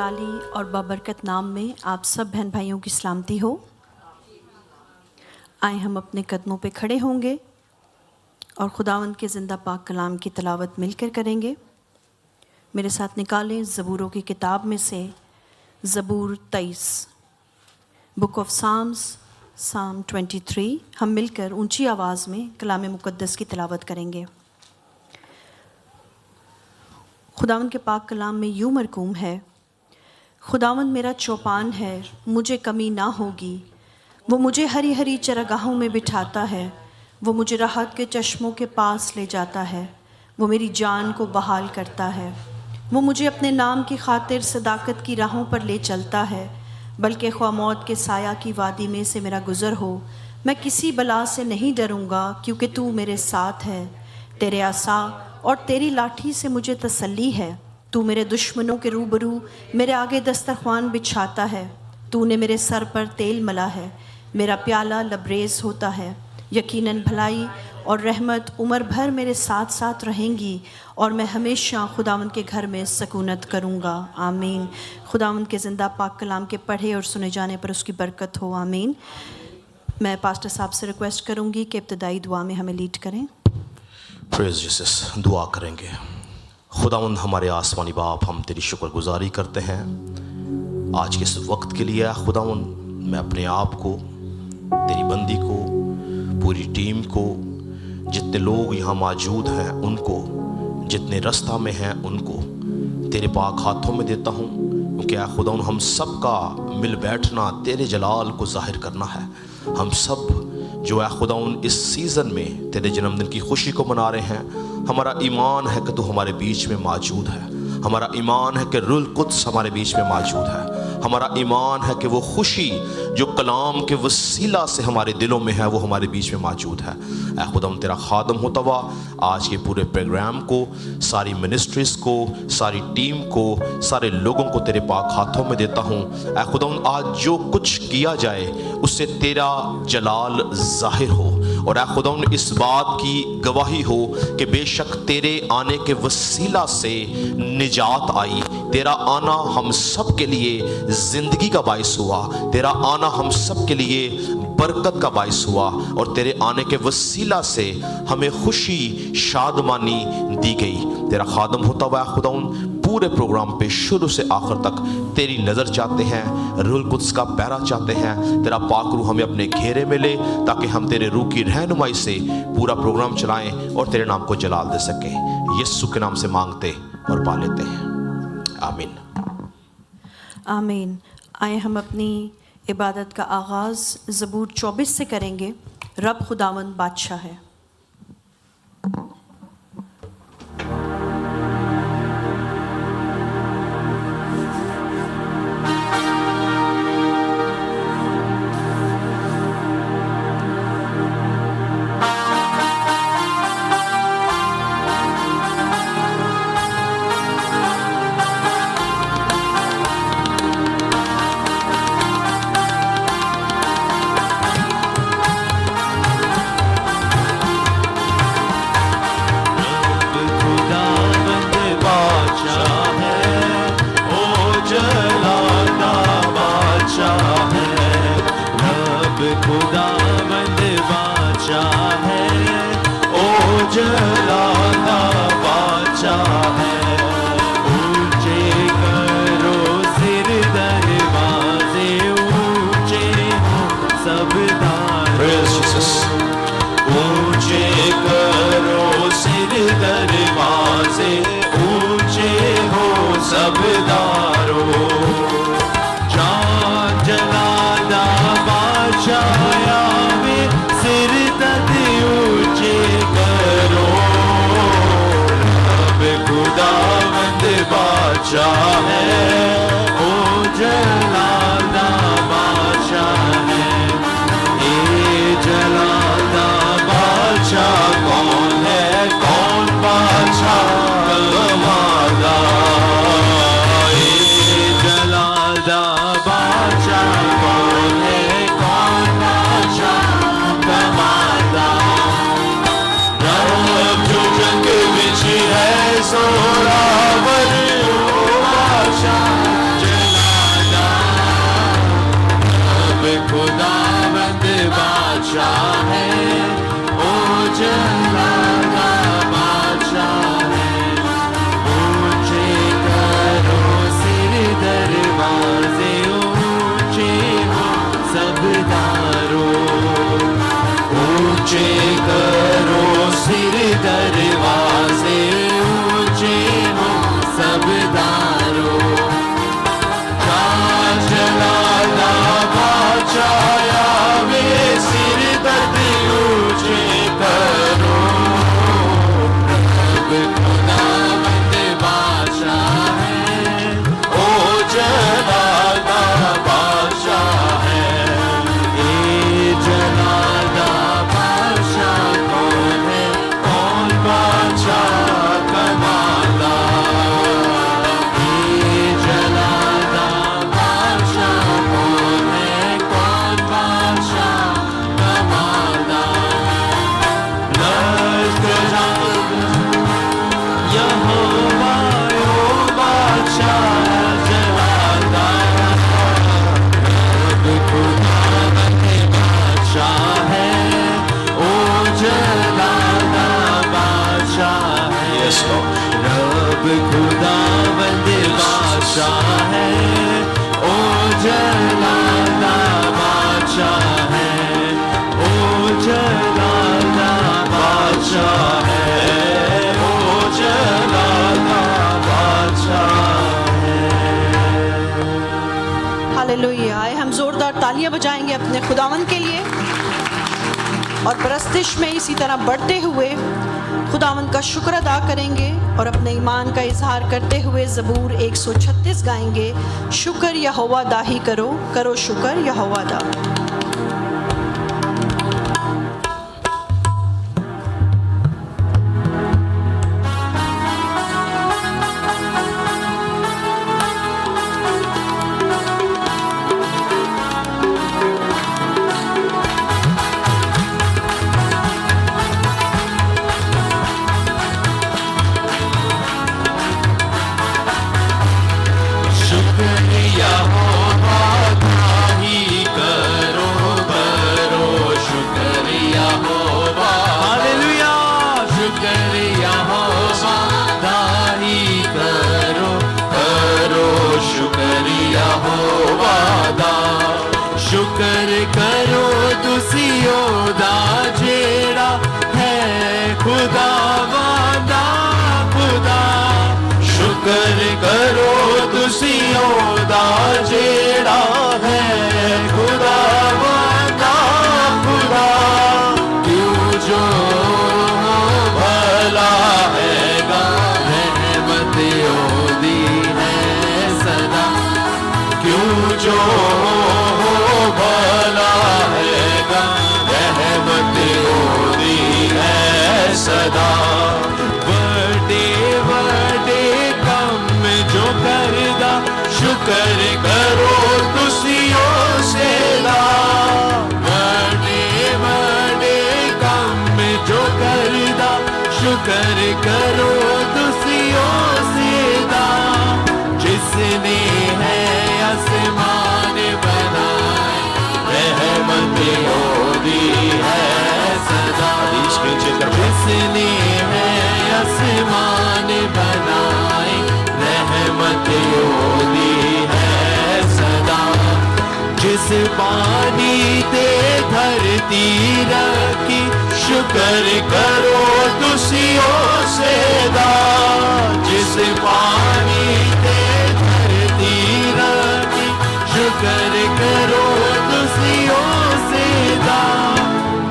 निराली और बाबरकत नाम में आप सब बहन भाइयों की सलामती हो। आए हम अपने कदमों पे खड़े होंगे और खुदावंद के ज़िंदा पाक कलाम की तिलावत मिलकर करेंगे। मेरे साथ निकालें ज़बूरों की किताब में से ज़बूर 23, बुक ऑफ साम्स, साम 23। हम मिलकर ऊंची आवाज़ में कलाम मुक़द्दस की तिलावत करेंगे। खुदावंद के पाक कलाम में यूँ मरकूम है, खुदावंद मेरा चौपान है, मुझे कमी ना होगी। वो मुझे हरी हरी चरागाहों में बिठाता है, वो मुझे राहत के चश्मों के पास ले जाता है। वो मेरी जान को बहाल करता है, वो मुझे अपने नाम की खातिर सदाकत की राहों पर ले चलता है। बल्कि ख्वाह मौत के साया की वादी में से मेरा गुज़र हो, मैं किसी बला से नहीं डरूँगा, क्योंकि तू मेरे साथ है। तेरे आसा और तेरी लाठी से मुझे तसल्ली है। तू मेरे दुश्मनों के रूबरू मेरे आगे दस्तरख्वान बिछाता है। तूने मेरे सर पर तेल मला है, मेरा प्याला लबरेज होता है। यकीनन भलाई और रहमत उम्र भर मेरे साथ साथ रहेंगी और मैं हमेशा खुदावंद के घर में सकूनत करूँगा। आमीन। खुदावंद के ज़िंदा पाक कलाम के पढ़े और सुने जाने पर उसकी बरकत हो। आमीन। मैं पास्टर साहब से रिक्वेस्ट करूँगी कि इब्तदाई दुआ में हमें लीड करें। Praise Jesus. दुआ करेंगे। खुदावंद हमारे आसमानी बाप, हम तेरी शुक्रगुजारी करते हैं आज के इस वक्त के लिए। खुदावंद मैं अपने आप को, तेरी बंदी को, पूरी टीम को, जितने लोग यहाँ मौजूद हैं उनको, जितने रास्ता में हैं उनको तेरे पाक हाथों में देता हूँ, क्योंकि खुदावंद हम सब का मिल बैठना तेरे जलाल को जाहिर करना है। हम सब जो है खुदावंद इस सीज़न में तेरे जन्मदिन की खुशी को मना रहे हैं। हमारा ईमान है कि तू हमारे बीच में मौजूद है। हमारा ईमान है कि रूह कुद्स हमारे बीच में मौजूद है। हमारा ईमान है कि वो खुशी जो कलाम के वसीला से हमारे दिलों में है वो हमारे बीच में मौजूद है। ऐ खुदावंद तेरा खादम होता हुआ आज के पूरे प्रोग्राम को, सारी मिनिस्ट्रीज़ को, सारी टीम को, सारे लोगों को तेरे पाक हाथों में देता हूँ। ऐ खुदावंद आज जो कुछ किया जाए उससे तेरा जलाल जाहिर हो और ऐ खुदावंद इस बात की गवाही हो कि बेशक तेरे आने के वसीला से निजात आई। तेरा आना हम सब के लिए ज़िंदगी का बाइस हुआ। तेरा आना हम सब के लिए बरकत का बाइस हुआ और तेरे आने के वसीला से हमें खुशी शादमानी दी गई। तेरा खादम होता हुआ खुदावंद पूरे प्रोग्राम पे शुरू से आखिर तक तेरी नज़र चाहते हैं, रूह कुद्स का पैरा चाहते हैं। तेरा पाक रूह हमें अपने घेरे में ले ताकि हम तेरे रूह की रहनुमाई से पूरा प्रोग्राम चलाएं और तेरे नाम को जलाल दे सकें। यीशु के नाम से मांगते और पा लेते हैं। आमीन। आमीन। आए हम अपनी इबादत का आगाज़ ज़बूर 24 से करेंगे। रब खुदावंद बादशाह है। सोरावर ओ बादशाह खुदावंद बादशाह है, ओ जलाला बादशाह है। ऊंचे करो सिर दरवाजे, ऊंचे हो सब दारों, ऊंचे करो सिर दरवाजे, ऊंचे हो सब दारों। जलाला बादशाह आवे, सिर दर्द ऊंचे करो। रब खुदावंद बादशाह है, ओ जलाला बादशाह है। ये जलाला बादशाह कौन है, कौन बादशाह कमाला। ये जलाला बादशाह कौन है, कौन बादशाह कमाला। यहोवा ओ बादशाह जलाला, रब खुदावंद बादशाह है, ओ जलाला बादशाह है। Yes, Lord. रब खुदावंद बादशाह है, ओ जलाला बादशाह है, ओ जलाला बादशाह है, ओ जलाला बादशाह है। हालेलुया। आए हम जोरदार तालियां बजाएंगे अपने खुदावन के लिए और परस्तिश में इसी तरह बढ़ते हुए खुदावन का शुक्र अदा करेंगे और अपने ईमान का इजहार करते हुए ज़बूर 136 गाएंगे। शुक्र यहोवा दा ही करो, करो शुक्र यहोवा दा। शुक्रिया होगा ही करो, करो शुक्रिया होगा। हालेलुया। शुक्रिया होगा ही करो, करो शुक्रिया होगा। शुक्र करो तुसियो दा जेड़ा है खुदावंदा खुदा। शुक्र करो तुसियो दा जेड़ा है खुदावंदा खुदा। क्यों जो भला हैगा, रहमत ओदी है सदा। क्यों जो भला हैगा, रहमत ओदी है सदा। बड़े बड़े काम जो करदा, शुक्र करो तुसियो सेदा। बड़े बड़े काम जो करदा, शुक्र करो तुसियो सेदा। जिसने है आसमान बनाए, रहमत ओदी है सदा। जिसने है आसमान बनाए, रहमत ओदी है सदा। जिस पानी ते धरती रखी, शुक्र करो तुसियो सेदा। जिस पानी ते धरती रखी, शुक्र करो तुसियो सेदा।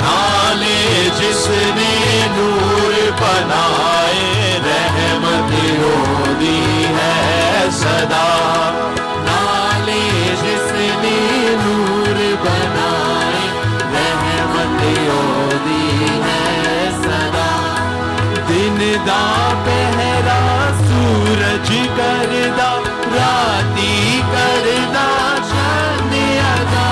नाले जिसने नूर बनाए, रहमत ओदी है सदा। नाले जिसने नूर बनाए, रहमत ओदी है सदा। दिन दा पहरा सूरज करदा, राती करदा चंदियादा।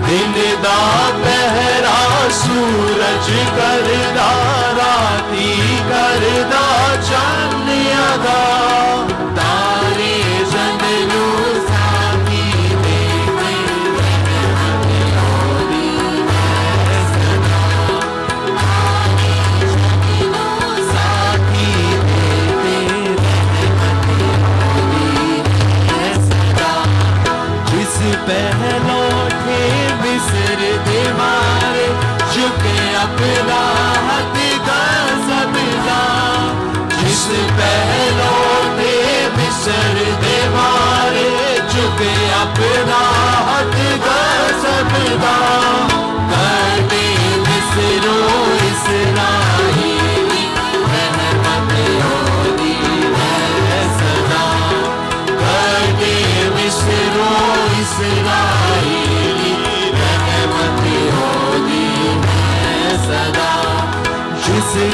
दिन दा पहरा सूरज करदा, राती करदा चंदियादा। तारे जंदलू साथी देते, रहमत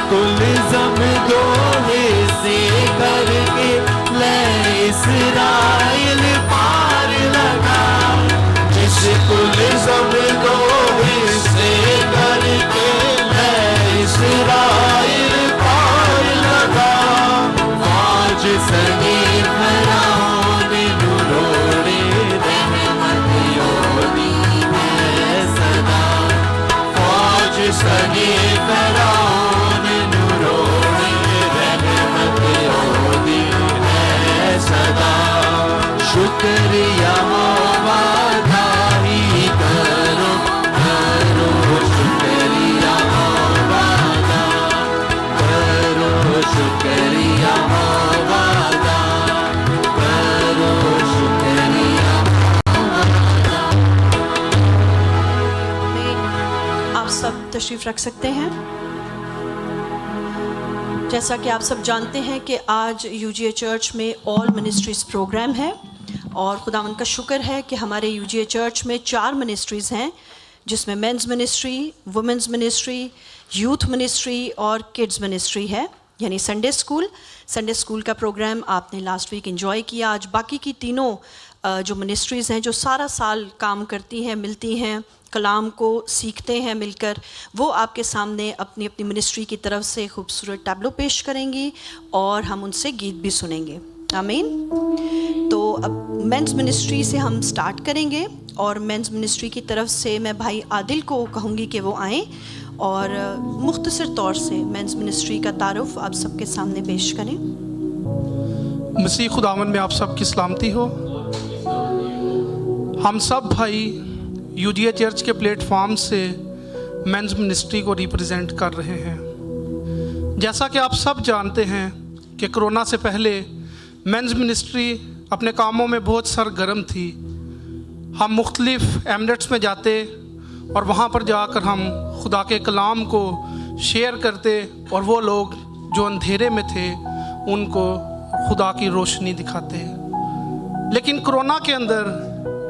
कुल जम दो हिस्से करके ले इस्राएल पार लगा, जिस कुल जम दो हिस्से करके ले इस्राएल पार लगा। फौज सनी फराओन नुरोड़े रहमत योदी है सदा, फौज सनी फराओन नुरोड़े रहमत योदी है सदा। शुक्रिया वादा ही करो करो, शुक्रिया वादा करो, शुक्रिया वादा करो, शुक्रिया। आप सब तशरीफ़ रख सकते हैं। जैसा कि आप सब जानते हैं कि आज यूजीए चर्च में ऑल मिनिस्ट्रीज़ प्रोग्राम है और खुदावंद का शुक्र है कि हमारे यूजीए चर्च में 4 मिनिस्ट्रीज़ हैं, जिसमें men's ministry, women's ministry, youth ministry और किड्स मिनिस्ट्री है, यानी संडे स्कूल का प्रोग्राम आपने लास्ट वीक एंजॉय किया। आज बाकी की तीनों जो मिनिस्ट्रीज़ हैं जो सारा साल काम करती हैं, मिलती हैं, कलाम को सीखते हैं मिलकर, वो आपके सामने अपनी अपनी मिनिस्ट्री की तरफ से खूबसूरत टैब्लो पेश करेंगी और हम उनसे गीत भी सुनेंगे। आमीन। तो अब मेंस मिनिस्ट्री से हम स्टार्ट करेंगे और मेंस मिनिस्ट्री की तरफ से मैं भाई आदिल को कहूँगी कि वो आएँ और मुख्तसर तौर से मेंस मिनिस्ट्री का तारुफ आप सबके सामने पेश करें। मसीह खुदावन में आप सबकी सलामती हो। हम सब भाई यूजीए चर्च के प्लेटफॉर्म से मेंस मिनिस्ट्री को रिप्रेजेंट कर रहे हैं। जैसा कि आप सब जानते हैं कि कोरोना से पहले मेंस मिनिस्ट्री अपने कामों में बहुत सरगर्म थी। हम मुख्तलिफ एमिरेट्स में जाते और वहाँ पर जाकर हम खुदा के कलाम को शेयर करते और वो लोग जो अंधेरे में थे उनको खुदा की रोशनी दिखाते। लेकिन कोरोना के अंदर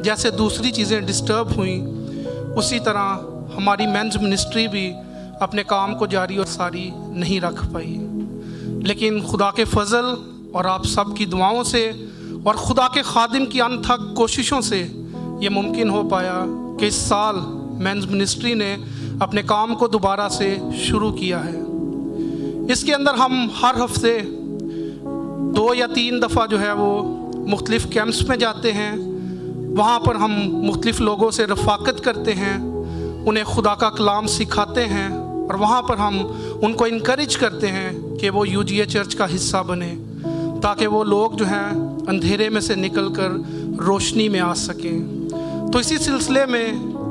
जैसे दूसरी चीज़ें डिस्टर्ब हुई, उसी तरह हमारी मेंस मिनिस्ट्री भी अपने काम को जारी और सारी नहीं रख पाई। लेकिन खुदा के फजल और आप सब की दुआओं से और खुदा के खादिम की अनथक कोशिशों से ये मुमकिन हो पाया कि इस साल मेंस मिनिस्ट्री ने अपने काम को दोबारा से शुरू किया है। इसके अंदर हम हर हफ्ते 2 या 3 दफ़ा जो है वो मुख्तलिफ़ कैंप्स में जाते हैं। वहाँ पर हम मुख्तलिफ़ लोगों से रफ़ाकत करते हैं, उन्हें खुदा का कलाम सिखाते हैं और वहाँ पर हम उनको इनकरेज करते हैं कि वो यूजीए चर्च का हिस्सा बने, ताकि वो लोग जो हैं अंधेरे में से निकलकर रोशनी में आ सकें। तो इसी सिलसिले में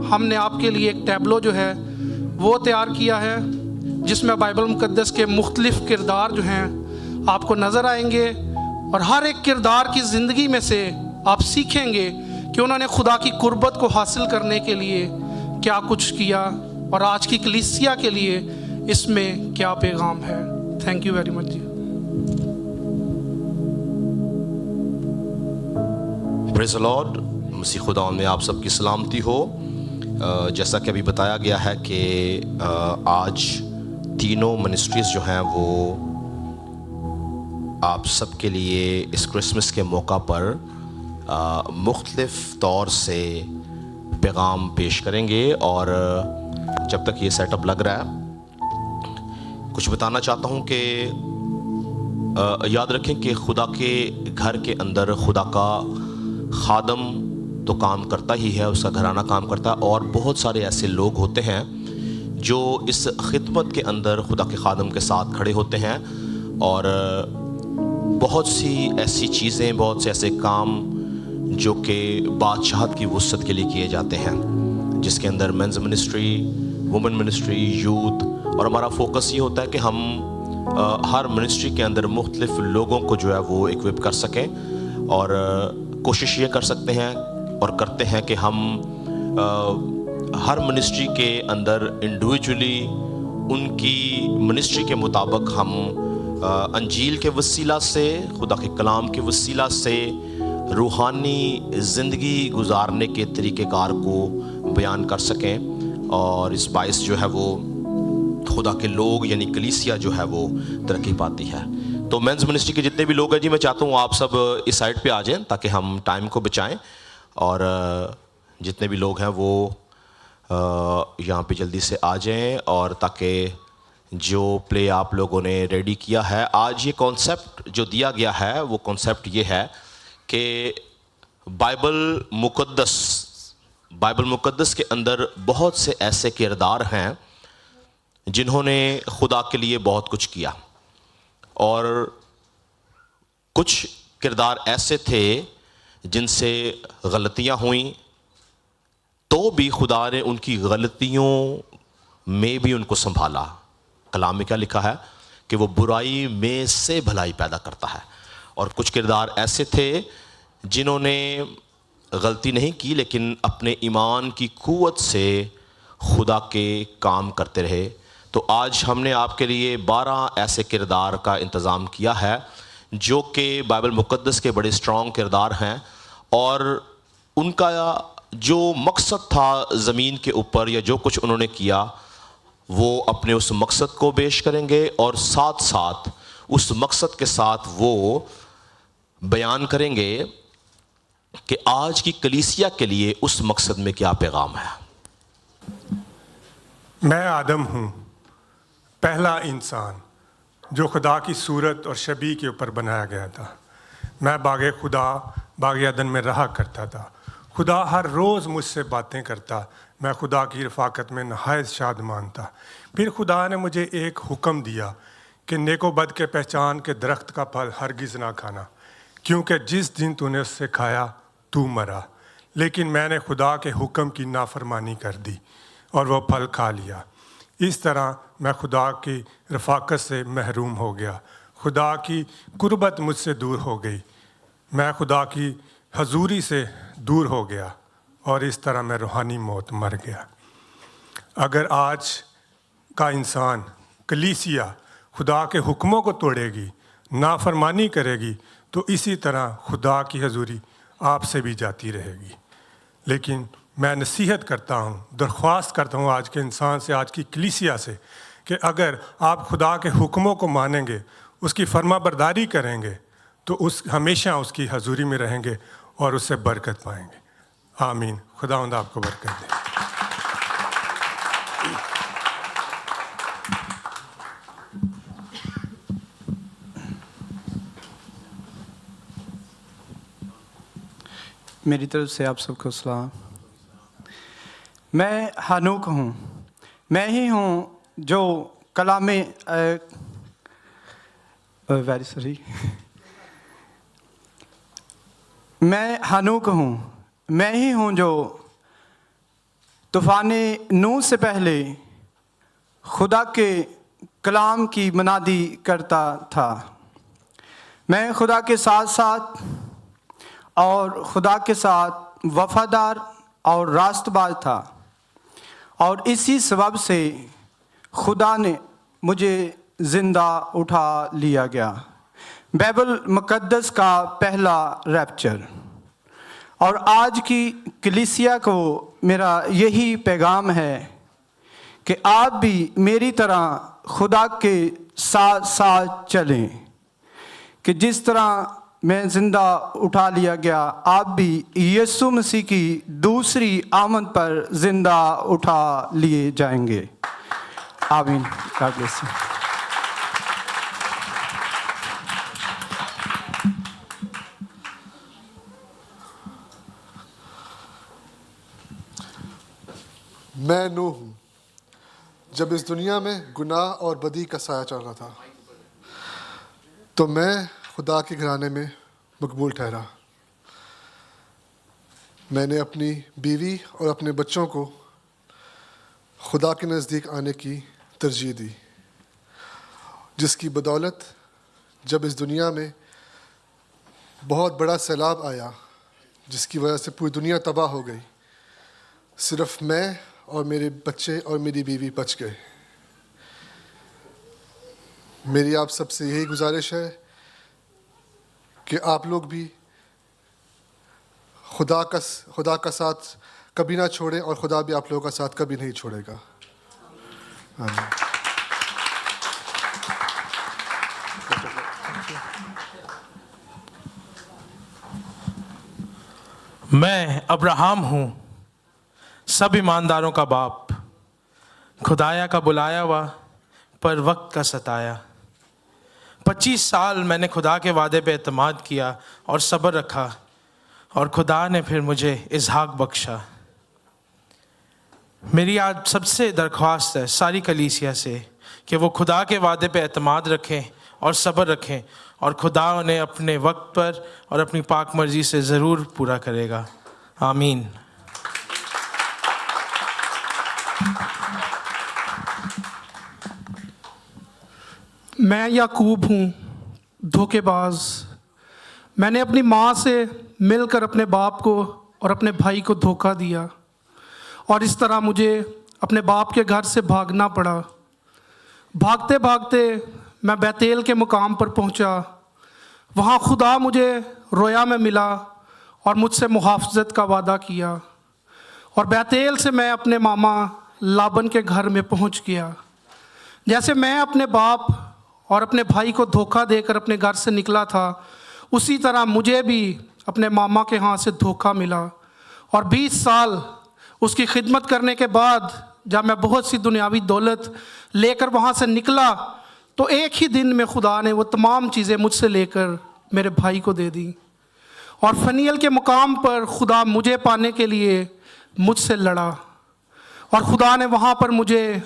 हमने आपके लिए एक टैबलो जो है वो तैयार किया है, जिसमें बाइबल मुक़द्दस के मुख्तलिफ़ किरदार जो हैं आपको नज़र आएंगे और हर एक किरदार की ज़िंदगी में से आप सीखेंगे कि उन्होंने खुदा की कुर्बत को हासिल करने के लिए क्या कुछ किया और आज की कलीसिया के लिए इसमें क्या पैगाम है। थैंक यू वेरी मच जी। Praise the Lord. मसीह खुदा में आप सबकी सलामती हो। जैसा कि अभी बताया गया है कि आज तीनों मिनिस्ट्रीज़ जो हैं वो आप सबके लिए इस क्रिसमस के मौका पर मुख्तलिफ़ तौर से पैगाम पेश करेंगे। और जब तक ये सेटअप लग रहा है, कुछ बताना चाहता हूँ कि याद रखें कि खुदा के घर के अंदर खुदा का खादम तो काम करता ही है, उसका घराना काम करता है, और बहुत सारे ऐसे लोग होते हैं जो इस खिदमत के अंदर खुदा के खादम के साथ खड़े होते हैं। और बहुत सी ऐसी चीज़ें, बहुत से ऐसे काम जो कि बादशाहत की वुसअत के लिए किए जाते हैं, जिसके अंदर men's ministry, women ministry, youth, और हमारा फोकस ये होता है कि हम हर मिनिस्ट्री के अंदर मुख्तलिफ़ लोगों को जो है वो इक्विप कर सकें। और कोशिश ये कर सकते हैं और करते हैं कि हम हर मिनिस्ट्री के अंदर इंडिविजुअली उनकी मिनिस्ट्री के मुताबिक हम अंजील के वसीला से, खुदा के कलाम के वसीला से रूहानी ज़िंदगी गुजारने के तरीक़ेकार को बयान कर सकें। और इस बाइस जो है वो खुदा के लोग यानी कलीसिया जो है वो तरक्की पाती है। तो मेंस मिनिस्ट्री के जितने भी लोग हैं जी, मैं चाहता हूँ आप सब इस साइड पे आ जाएं ताकि हम टाइम को बचाएं, और जितने भी लोग हैं वो यहाँ पे जल्दी से आ जाएं, और ताकि जो प्ले आप लोगों ने रेडी किया है आज, ये कॉन्सेप्ट जो दिया गया है वो कॉन्सेप्ट ये है कि बाइबल मुक़द्दस के अंदर बहुत से ऐसे किरदार हैं जिन्होंने खुदा के लिए बहुत कुछ किया, और कुछ किरदार ऐसे थे जिनसे गलतियां हुई, तो भी खुदा ने उनकी गलतियों में भी उनको संभाला। कलाम में क्या लिखा है कि वो बुराई में से भलाई पैदा करता है। और कुछ किरदार ऐसे थे जिन्होंने गलती नहीं की लेकिन अपने ईमान की क़ुव्वत से खुदा के काम करते रहे। तो आज हमने आपके लिए 12 ऐसे किरदार का इंतज़ाम किया है जो कि बाइबल मुक़द्दस के बड़े स्ट्रॉन्ग किरदार हैं, और उनका जो मकसद था ज़मीन के ऊपर या जो कुछ उन्होंने किया वो अपने उस मकसद को पेश करेंगे, और साथ साथ उस मकसद के साथ वो बयान करेंगे कि आज की कलीसिया के लिए उस मकसद में क्या पैगाम है। मैं आदम हूँ, पहला इंसान जो खुदा की सूरत और शबीह के ऊपर बनाया गया था। मैं बाग अदन में रहा करता था। खुदा हर रोज़ मुझसे बातें करता। मैं खुदा की रफ़ाकत में नहायत शादमान था। फिर खुदा ने मुझे एक हुक्म दिया कि नेको बद के पहचान के दरख्त का फल हरगिज़ ना खाना, क्योंकि जिस दिन तूने उससे खाया तू मरा। लेकिन मैंने खुदा के हुक्म की नाफरमानी कर दी और वह फल खा लिया। इस तरह मैं खुदा की रफ़ाकत से महरूम हो गया। खुदा की कुर्बत मुझसे दूर हो गई। मैं खुदा की हजूरी से दूर हो गया, और इस तरह मैं रूहानी मौत मर गया। अगर आज का इंसान कलीसिया खुदा के हुक्मों को तोड़ेगी, नाफरमानी करेगी, तो इसी तरह खुदा की हजूरी आपसे भी जाती रहेगी। लेकिन मैं नसीहत करता हूँ, दरख्वास्त करता हूँ आज के इंसान से, आज की कलीसिया से, कि अगर आप खुदा के हुक्मों को मानेंगे, उसकी फर्माबरदारी करेंगे, तो हमेशा उसकी हजूरी में रहेंगे और उससे बरकत पाएंगे। आमीन। खुदावंद आपको बरकत दे। मेरी तरफ से आप सबको सलाम। मैं हनूक हूँ। मैं ही हूँ जो कलामे वेरी सॉरी मैं हनूक हूँ। मैं ही हूँ जो तूफ़ान नूह से पहले खुदा के कलाम की मनादी करता था। मैं खुदा के साथ साथ और खुदा के साथ वफ़ादार और रास्तबाज था, और इसी सबब से खुदा ने मुझे ज़िंदा उठा लिया गया। बाइबल मुक़द्दस का पहला रैप्चर। और आज की कलीसिया को मेरा यही पैगाम है कि आप भी मेरी तरह खुदा के साथ साथ चलें, कि जिस तरह मैं ज़िंदा उठा लिया गया, आप भी यीशु मसीह की दूसरी आमद पर ज़िंदा उठा लिए जाएंगे। आमीन। God bless you. मैं नूह हूँ। जब इस दुनिया में गुनाह और बदी का साया चल रहा था, तो मैं खुदा के घराने में मकबूल ठहरा। मैंने अपनी बीवी और अपने बच्चों को खुदा के नज़दीक आने की तरजीह दी, जिसकी बदौलत जब इस दुनिया में बहुत बड़ा सैलाब आया, जिसकी वजह से पूरी दुनिया तबाह हो गई, सिर्फ मैं और मेरे बच्चे और मेरी बीवी बच गए। मेरी आप सबसे यही गुजारिश है कि आप लोग भी खुदा का साथ कभी ना छोड़ें, और खुदा भी आप लोगों का साथ कभी नहीं छोड़ेगा। आमीन। मैं अब्राहम हूँ, सब ईमानदारों का बाप, खुदाया का बुलाया हुआ पर वक्त का सताया। 25 साल मैंने खुदा के वादे पे एतमाद किया और सब्र रखा, और खुदा ने फिर मुझे इसहाक बख्शा। मेरी आज सबसे दरख्वास्त है सारी कलीसिया से कि वो खुदा के वादे पे एतमाद रखें और सब्र रखें, और खुदा उन्हें अपने वक्त पर और अपनी पाक मर्जी से ज़रूर पूरा करेगा। आमीन। मैं याकूब हूँ, धोखेबाज। मैंने अपनी माँ से मिलकर अपने बाप को और अपने भाई को धोखा दिया, और इस तरह मुझे अपने बाप के घर से भागना पड़ा। भागते भागते मैं बैतेल के मुकाम पर पहुँचा। वहाँ खुदा मुझे रोया में मिला और मुझसे मुहाफ़ज़त का वादा किया, और बैतेल से मैं अपने मामा लाबन के घर में पहुँच गया। जैसे मैं अपने बाप और अपने भाई को धोखा देकर अपने घर से निकला था, उसी तरह मुझे भी अपने मामा के हाथ से धोखा मिला। और 20 साल उसकी खिदमत करने के बाद जब मैं बहुत सी दुनियावी दौलत लेकर वहाँ से निकला, तो एक ही दिन में खुदा ने वो तमाम चीज़ें मुझसे लेकर मेरे भाई को दे दी। और फनील के मुकाम पर खुदा मुझे पाने के लिए मुझसे लड़ा, और खुदा ने वहाँ पर मुझे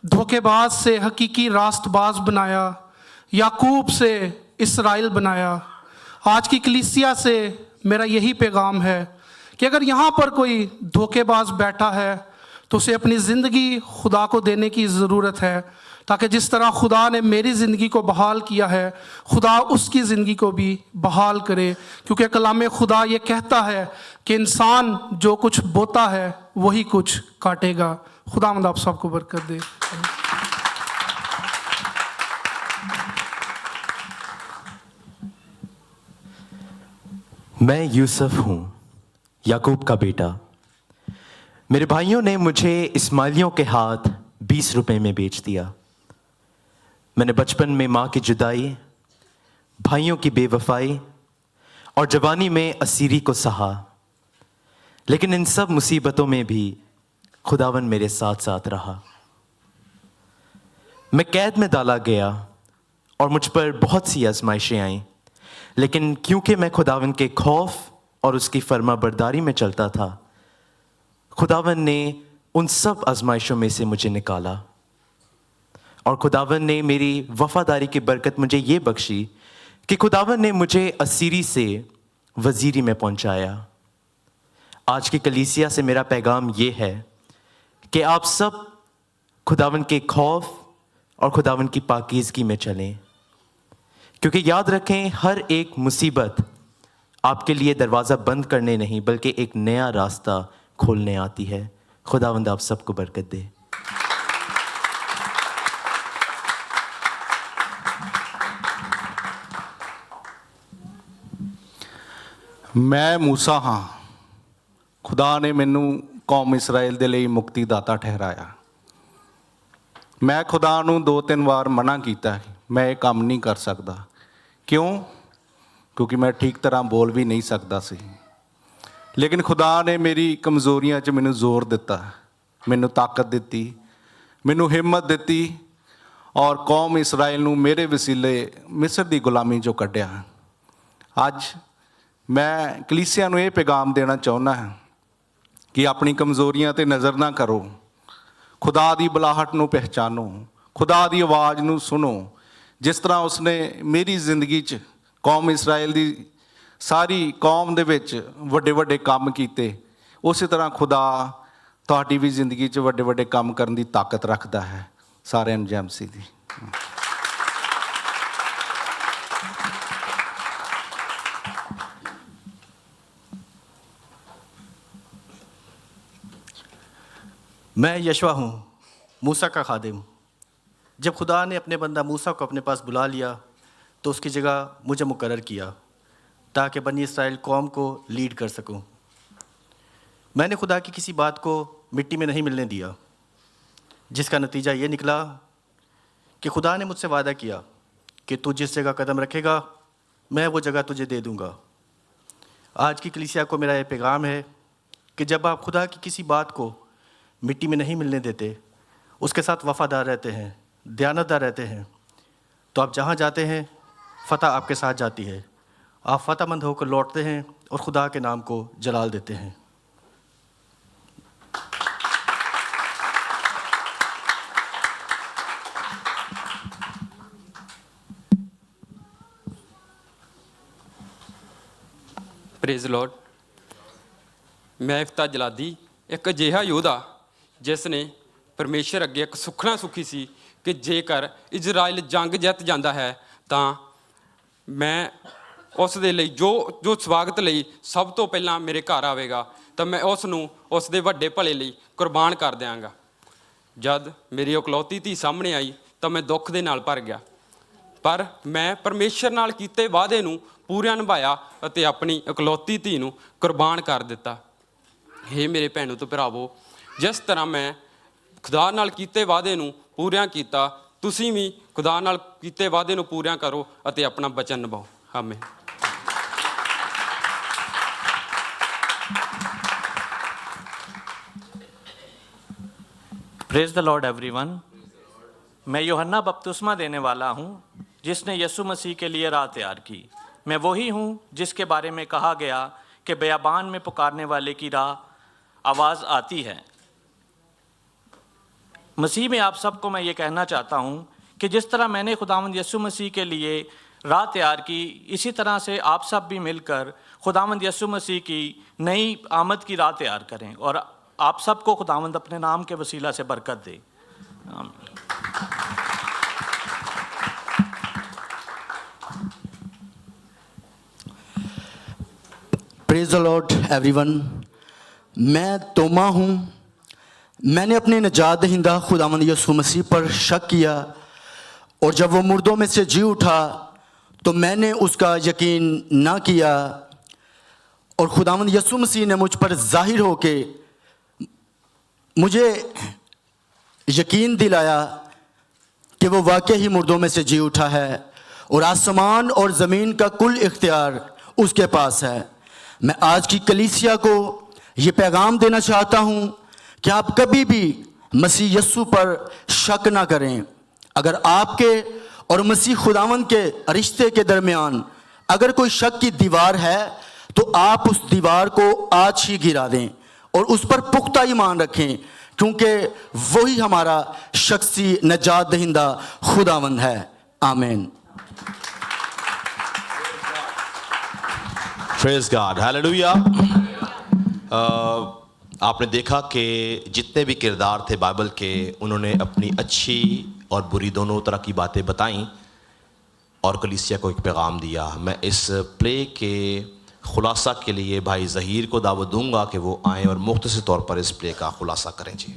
धोखेबाज से हकीकी रास्तबाज बनाया, याकूब से इसराइल बनाया। आज की कलीसिया से मेरा यही पैगाम है कि अगर यहाँ पर कोई धोखेबाज बैठा है तो उसे अपनी ज़िंदगी खुदा को देने की ज़रूरत है, ताकि जिस तरह खुदा ने मेरी ज़िंदगी को बहाल किया है, खुदा उसकी ज़िंदगी को भी बहाल करे। क्योंकि कलाम खुदा ये कहता है कि इंसान जो कुछ बोता है वही कुछ काटेगा। खुदावंद आप सबको बरकत दे। मैं यूसुफ हूँ, याकूब का बेटा। मेरे भाइयों ने मुझे इस्माइलियों के हाथ 20 रुपए में बेच दिया। मैंने बचपन में माँ की जुदाई, भाइयों की बेवफाई और जवानी में असीरी को सहा, लेकिन इन सब मुसीबतों में भी खुदावन मेरे साथ साथ रहा। मैं कैद में डाला गया और मुझ पर बहुत सी आजमाइशें आईं, लेकिन क्योंकि मैं खुदावन के खौफ और उसकी फर्माबरदारी में चलता था, खुदावन ने उन सब आजमाइशों में से मुझे निकाला। और खुदावन ने मेरी वफादारी की बरकत मुझे ये बख्शी कि खुदावन ने मुझे असीरी से वज़ीरी में पहुंचाया। आज की कलीसिया से मेरा पैगाम ये है कि आप सब खुदावन के खौफ और खुदावन की पाकीज़गी में चलें, क्योंकि याद रखें हर एक मुसीबत आपके लिए दरवाज़ा बंद करने नहीं बल्कि एक नया रास्ता खोलने आती है। खुदावंद आप सबको बरकत दे। मैं मूसा हाँ, खुदा ने मैनू कौम इसराइल दे लई मुक्तिदाता ठहराया। मैं खुदा नू 2-3 वार मना किया, मैं ये काम नहीं कर सकता। क्यों? क्योंकि मैं ठीक तरह बोल भी नहीं सकता सी। लेकिन खुदा ने मेरी कमज़ोरियां च मैनू जोर दिता, मैनू ताकत दी, मैनू हिम्मत दी, और कौम इसराइल नू मेरे वसीले मिस्र दी गुलामी चों कढ़िया। अज मैं कलीसिया नू ये पैगाम देना चाहुंदा है कि अपनी कमज़ोरियां ते नज़र ना करो, खुदा दी बुलाहट नू पहचानो, खुदा दी आवाज़ नू सुनो। जिस तरह उसने मेरी जिंदगी च कौम इसराइल दी सारी कौम दे विच वड्डे वड्डे काम कीते, उस तरह खुदा तुहाडी भी जिंदगी च वड्डे वड्डे काम करन दी ताकत रखदा है। सारे NJMC दी। मैं यशवा हूँ, मूसा का खादिम। जब खुदा ने अपने बंदा मूसा को अपने पास बुला लिया तो उसकी जगह मुझे मुकर्रर किया ताकि बनी इसराइल कौम को लीड कर सकूं। मैंने खुदा की किसी बात को मिट्टी में नहीं मिलने दिया, जिसका नतीजा ये निकला कि खुदा ने मुझसे वादा किया कि तू जिस जगह कदम रखेगा मैं वो जगह तुझे दे दूंगा। आज की कलीसिया को मेरा ये पैगाम है कि जब आप खुदा की किसी बात को मिट्टी में नहीं मिलने देते, उसके साथ वफादार रहते हैं, दयानतदार रहते हैं, तो आप जहाँ जाते हैं फ़तह आपके साथ जाती है। आप फ़तहमंद होकर लौटते हैं और खुदा के नाम को जलाल देते हैं। Praise Lord. मैं इफ्ता जलादी एक अजिहा योद्धा जिस ने परमेश्वर अगे एक सुखना सुखी सी कि जेकर इजराइल जंग जित जाता है तो मैं उस दे लई जो स्वागत लई सब तो पहला मेरे घर आवेगा तो मैं उसनूं उस दे वड्डे भले लई कुर्बान कर दियांगा। जद मेरी इकलौती धी सामने आई तो मैं दुख दे नाल भर गया, पर मैं परमेश्वर नाल कीते वादे नूं पूरा निभाया ਅਤੇ अपनी इकलौती धी नूं कुर्बान कर दिता। हे मेरे भैणों तो भरावो, जिस तरह मैं खुदा नाल कीते वादे नूं पूरा कीता, तुसीं भी खुदा नाल कीते वादे नूं पूरा करो ਅਤੇ अपना वचन निभाओ। आमीन। Praise the Lord everyone. मैं यूहन्ना बपतिस्मा देने वाला हूँ जिसने यीशु मसीह के लिए राह तैयार की। मैं वही हूँ जिसके बारे में कहा गया कि बेयाबान में पुकारने वाले की राह आवाज़ आती है। मसीह में आप सबको मैं ये कहना चाहता हूँ कि जिस तरह मैंने खुदावंद यीशु मसीह के लिए राह तैयार की, इसी तरह से आप सब भी मिलकर खुदावंद यीशु मसीह की नई आमद की राह तैयार करें और आप सबको खुदावंद अपने नाम के वसीला से बरकत दे। आमीन। Praise the Lord everyone. मैं तोमा हूँ। मैंने अपने निजात दहिंदा खुदावंद यीशु मसीह पर शक किया और जब वो मुर्दों में से जी उठा तो मैंने उसका यकीन ना किया और खुदावंद यीशु मसीह ने मुझ पर जाहिर होके मुझे यकीन दिलाया कि वो वाकई ही मुर्दों में से जी उठा है और आसमान और ज़मीन का कुल इख्तियार उसके पास है। मैं आज की कलीसिया को ये पैगाम देना चाहता हूँ कि आप कभी भी मसीह यस्सु पर शक ना करें। अगर आपके और मसीह खुदावंद के रिश्ते के दरमियान अगर कोई शक की दीवार है तो आप उस दीवार को आज ही गिरा दें और उस पर पुख्ता ईमान रखें, क्योंकि वही हमारा शख्सी नजात दहिंदा खुदावंद है। आमीन। Praise God, hallelujah. आपने देखा कि जितने भी किरदार थे बाइबल के, उन्होंने अपनी अच्छी और बुरी दोनों तरह की बातें बताईं और कलीसिया को एक पैगाम दिया। मैं इस प्ले के खुलासा के लिए भाई ज़हीर को दावत दूंगा कि वो आएँ और मुख्तसर तौर पर इस प्ले का खुलासा करें। जी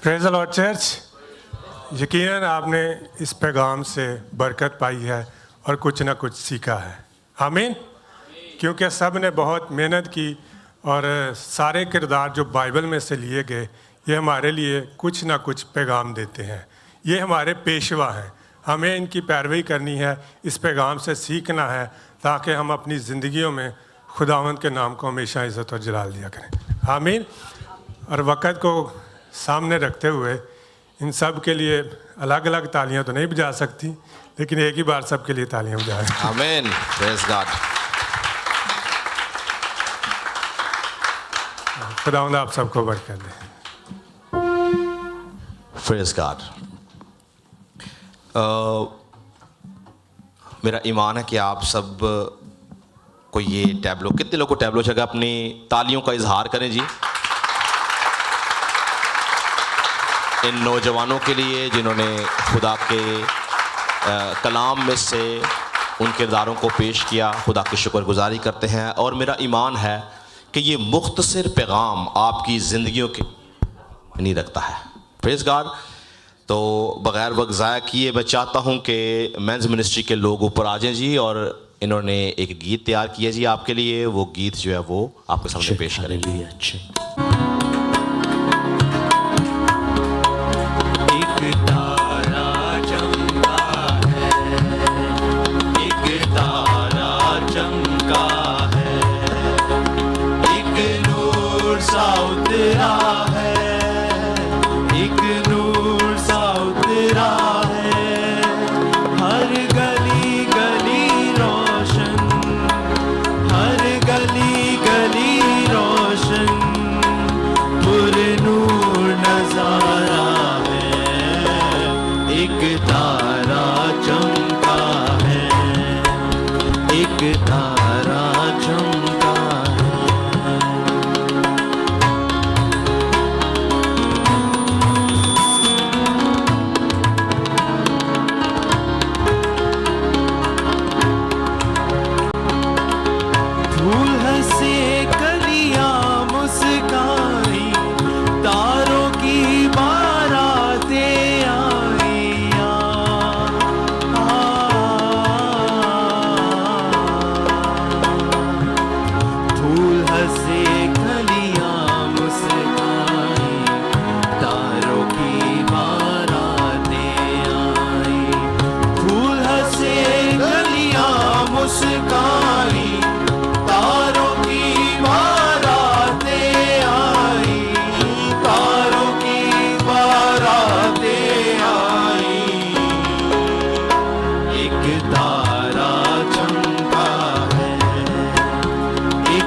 प्रेज द लॉर्ड चर्च। यकीनन आपने इस पैगाम से बरकत पाई है और कुछ ना कुछ सीखा है। आमीन। क्योंकि सब ने बहुत मेहनत की और सारे किरदार जो बाइबल में से लिए गए ये हमारे लिए कुछ ना कुछ पैगाम देते हैं। ये हमारे पेशवा हैं, हमें इनकी पैरवी करनी है, इस पैगाम से सीखना है ताकि हम अपनी ज़िंदगियों में खुदावंद के नाम को हमेशा इज़्ज़त और जलाल दिया करें। आमीन। और वक़्त को सामने रखते हुए इन सब के लिए अलग अलग तालियां तो नहीं बजा सकती, लेकिन एक ही बार सबके लिए तालियां बजाएं। आमीन। Praise God. खुदावंद आप सबको बरकत दे। Praise God. मेरा ईमान है कि आप सब को ये टैबलो, कितने लोग को टैबलो जगह अपनी तालियों का इजहार करें जी इन नौजवानों के लिए जिन्होंने खुदा के कलाम में से उन किरदारों को पेश किया। खुदा की शुक्रगुजारी करते हैं और मेरा ईमान है कि ये मुख्तसर पैगाम आपकी ज़िंदगियों के नहीं रखता है। Praise God. तो बग़ैर वक्त ज़ाया किए मैं चाहता हूँ कि मेंस मिनिस्ट्री के लोग ऊपर आ जाएं जी, और इन्होंने एक गीत तैयार किया जी आपके लिए। वो गीत जो है वो आपके सामने पेश करेंगे। एक तारा चमका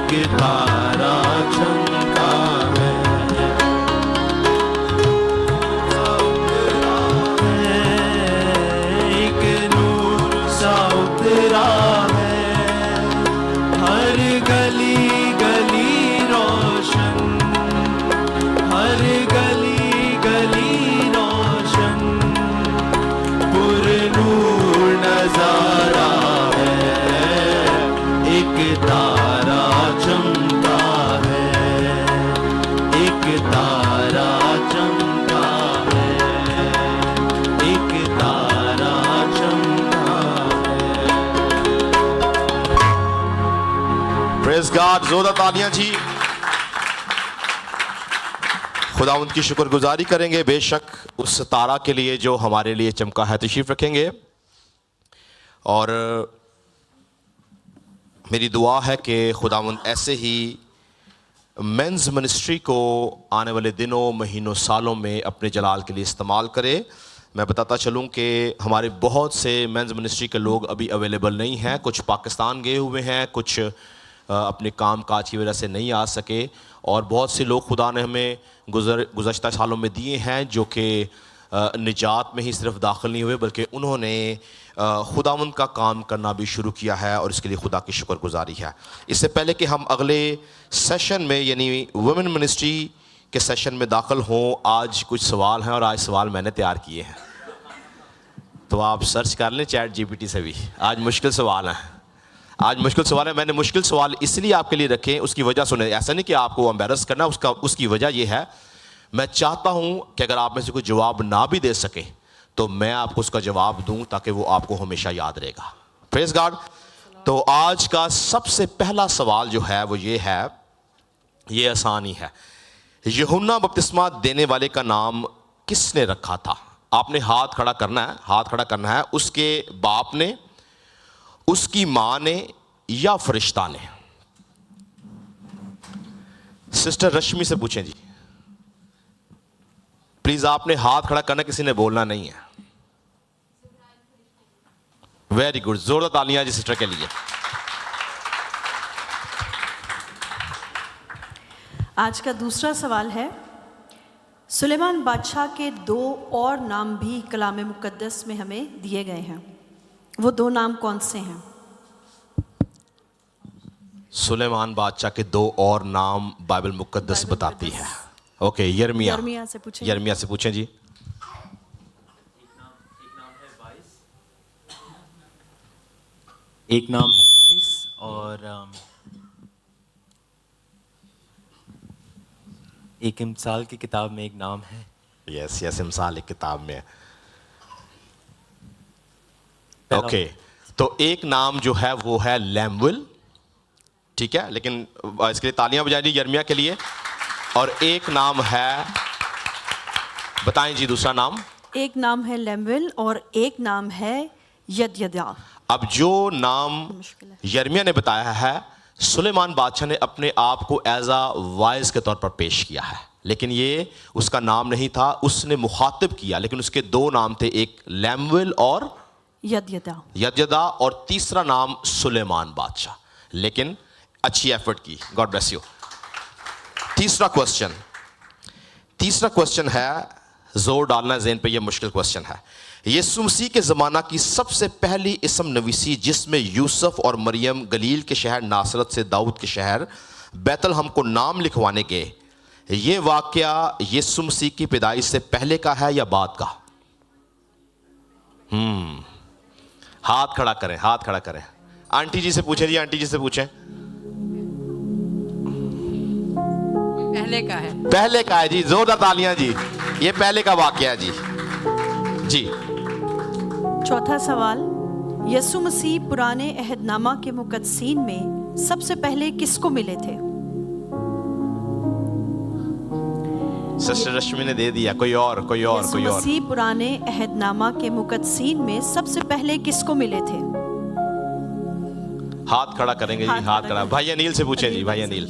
एक तारा चमका है, एक नूर सा उतरा है, हर गली गली रोशन, हर गली गली रोशन, पुरनूर नजारा है, एक तारा चमका है, एक तारा चमका है, एक तारा चमका है। प्रेज गॉड, जोरदार तालियां जी। खुदावंद की शुक्रगुजारी करेंगे बेशक उस तारा के लिए जो हमारे लिए चमका है। तशरीफ रखेंगे। और मेरी दुआ है कि खुदावंद ऐसे ही मेंस मिनिस्ट्री को आने वाले दिनों, महीनों, सालों में अपने जलाल के लिए इस्तेमाल करे। मैं बताता चलूं कि हमारे बहुत से मेंस मिनिस्ट्री के लोग अभी अवेलेबल नहीं हैं। कुछ पाकिस्तान गए हुए हैं, कुछ अपने काम काज की वजह से नहीं आ सके, और बहुत से लोग खुदा ने हमें गुज़श्ता सालों में दिए हैं जो कि निजात में ही सिर्फ दाखिल नहीं हुए, बल्कि उन्होंने खुदावंद का काम करना भी शुरू किया है, और इसके लिए खुदा की शुक्रगुजारी है। इससे पहले कि हम अगले सेशन में यानी वुमेन मिनिस्ट्री के सेशन में दाखिल हों, आज कुछ सवाल हैं और आज सवाल मैंने तैयार किए हैं, तो आप सर्च कर लें चैट जीपीटी से भी। आज मुश्किल सवाल हैं, आज मुश्किल सवाल है। मैंने मुश्किल सवाल इसलिए आपके लिए रखे, उसकी वजह सुने। ऐसा नहीं कि आपको एम्बेरस करना, उसकी वजह यह है, मैं चाहता हूं कि अगर आप में से कोई जवाब ना भी दे सके तो मैं आपको उसका जवाब दूं, ताकि वो आपको हमेशा याद रहेगा। Praise God. तो आज का सबसे पहला सवाल जो है वो ये है, ये आसान ही है। यूहन्ना बपतिस्मा देने वाले का नाम किसने रखा था? आपने हाथ खड़ा करना है, हाथ खड़ा करना है। उसके बाप ने, उसकी मां ने, या फरिश्ता ने? सिस्टर रश्मि से पूछें जी प्लीज। आपने हाथ खड़ा करना, किसी ने बोलना नहीं है। वेरी गुड, जोरदार तालियां जी सिस्टर के लिए। आज का दूसरा सवाल है, सुलेमान बादशाह के 2 और नाम भी कलाम मुकद्दस में हमें दिए गए हैं, वो 2 नाम कौन से हैं? सुलेमान बादशाह के 2 और नाम बाइबल मुकद्दस बताती है। ओके, यिर्मयाह से पूछें। यिर्मयाह से पूछें जी। एक नाम है 22 और एक इमसाल की किताब में एक नाम है। यस यस, इमसाल एक किताब में। ओके, तो एक नाम जो है वो है लैमुएल, ठीक है, लेकिन इसके लिए तालियां बजा दी यिर्मयाह के लिए। और एक नाम है, बताएं जी दूसरा नाम। एक नाम है लैमुएल और एक नाम है यदयदा। अब जो नाम यिर्मयाह ने बताया है, सुलेमान बादशाह ने अपने आप को एज अ वाइज के तौर पर पेश किया है, लेकिन ये उसका नाम नहीं था, उसने मुखातिब किया। लेकिन उसके 2 नाम थे, एक लैमुएल और यदयदा, और तीसरा नाम सुलेमान बादशाह। लेकिन अच्छी एफर्ट की, गॉड ब्लेस यू। तीसरा क्वेश्चन है, जोर डालना ज़हन पे, ये मुश्किल क्वेश्चन है। यीशु मसीह के ज़माना की सबसे पहली इस्म नवीसी जिसमें यूसुफ और मरियम गलील के शहर नासरत से दाऊद के शहर बैतलहम को नाम लिखवाने गए, ये वाक़या यीशु मसीह की पैदाइश से पहले का है या बाद का? हाथ खड़ा करें, हाथ खड़ा करें। आंटी जी से पूछें जी, आंटी जी से पूछें। पहले का है। पहले का है जी, जोरदार तालियां जी। ये पहले का वाक़या है जी। जी। चौथा सवाल, यीशु मसीह पुराने अहदनामा के मुकद्दसीन में सबसे पहले किसको मिले थे? सिस्टर रश्मि ने दे दिया, कोई और? यीशु मसीह पुराने अहदनामा के मुकद्दसीन में सबसे पहले किसको मिले थे? हाथ खड़ा करेंगे जी, हाथ खड़ा। भाई अनिल से पूछें जी, भाई अनिल।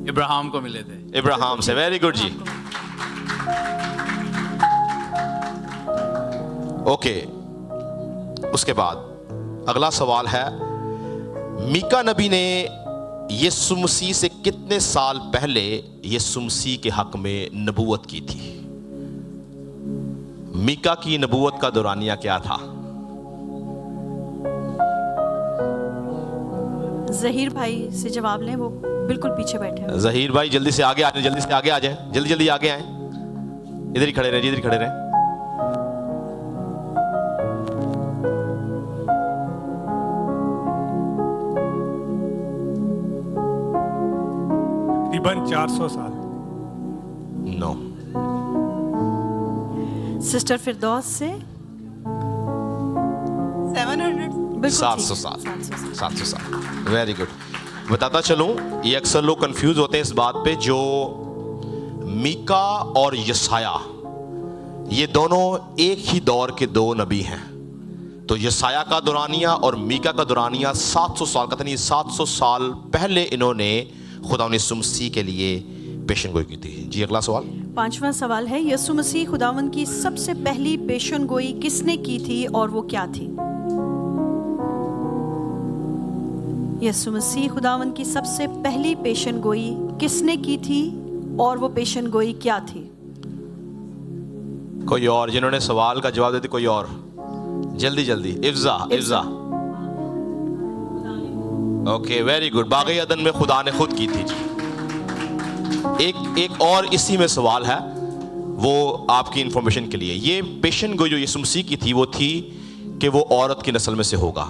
इब्राहिम को मिले थे। इब्राहिम से, वेरी गुड जी। ओके, उसके बाद अगला सवाल है, मीका नबी ने यीशु मसीह से कितने साल पहले यीशु मसीह के हक में नबूवत की थी? मीका की नबूवत का दौरानिया क्या था? जहीर भाई से जवाब लें, वो बिल्कुल पीछे बैठे हैं। जहीर भाई जल्दी से आगे आ जाए, जल्दी से आगे आ जाए, जल्दी जल्दी आगे आए। इधर ही खड़े रहे, इधर ही खड़े रहे। तकरीबन 400 साल। नो। सिस्टर फिरदौस से 700। 700 साल। 700 साल, वेरी गुड। बताता चलूं, ये अक्सर लोग कंफ्यूज होते हैं इस बात पे, जो मीका और यसाया ये दोनों एक ही दौर के दो नबी हैं। तो यसाया का दौरानिया और मीका का दौरानिया 700 साल का था, नहीं 700 साल पहले इन्होंने खुदा यीशु मसीह के लिए पेशन गोई की थी। जी अगला सवाल। 5वां सवाल है, यीशु मसीह खुदावन की सबसे पहली पेशन गोई किसने की थी और वो क्या थी? यीशु मसीह खुदावन की सबसे पहली पेशन गोई किसने की थी और वो पेशन गोई क्या थी? कोई और जिन्होंने सवाल का जवाब देते, कोई और जल्दी जल्दी। इफ्जा। Okay, very good. बाग़े अदन में खुदा ने खुद की थी जी। एक और इसी में सवाल है, वो आपकी इंफॉर्मेशन के लिए। ये पेशन गोई जो यीशु मसीह की थी वो थी कि वो औरत की नस्ल में से होगा।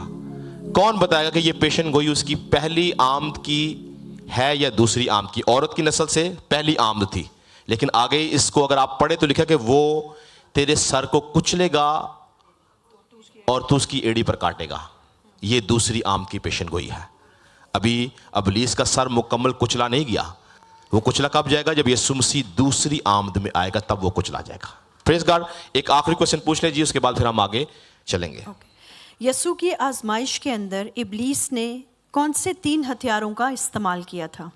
कौन बताएगा कि ये पेशन गोई उसकी पहली आमद की है या दूसरी आमद की? औरत की नस्ल से पहली आमद थी, लेकिन आगे इसको अगर आप पढ़े तो लिखा कि वो तेरे सर को कुचलेगा और तू उसकी एड़ी पर काटेगा। ये दूसरी आमद की पेशन गोई है। अभी अबलीस का सर मुकम्मल कुचला नहीं गया, वो कुचला कब जाएगा? जब यीशु मसीह दूसरी आमद में आएगा, तब वो कुचला जाएगा। Praise God. एक आखिरी क्वेश्चन पूछ ले जी, उसके बाद फिर हम आगे चलेंगे। यीशु की आजमाइश के अंदर इब्लीस ने कौन से 3 हथियारों का इस्तेमाल किया था?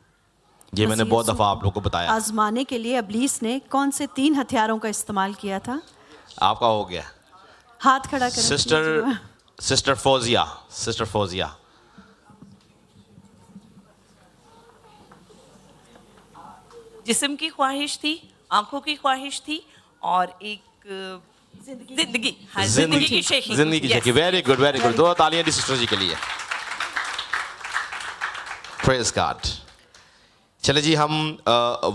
ये मैंने बहुत दफा आप लोगों को बताया। आजमाने के लिए इब्लीस ने कौन से 3 हथियारों का इस्तेमाल किया था? आपका हो गया। हाथ खड़ा करें। सिस्टर फौजिया। जिस्म की ख्वाहिश थी, आंखों की ख्वाहिश थी और एक जिंदगी की शेखी। Very good, very good. 2 तालियां दी सिस्टर जी के लिए। Praise God. चले जी, हम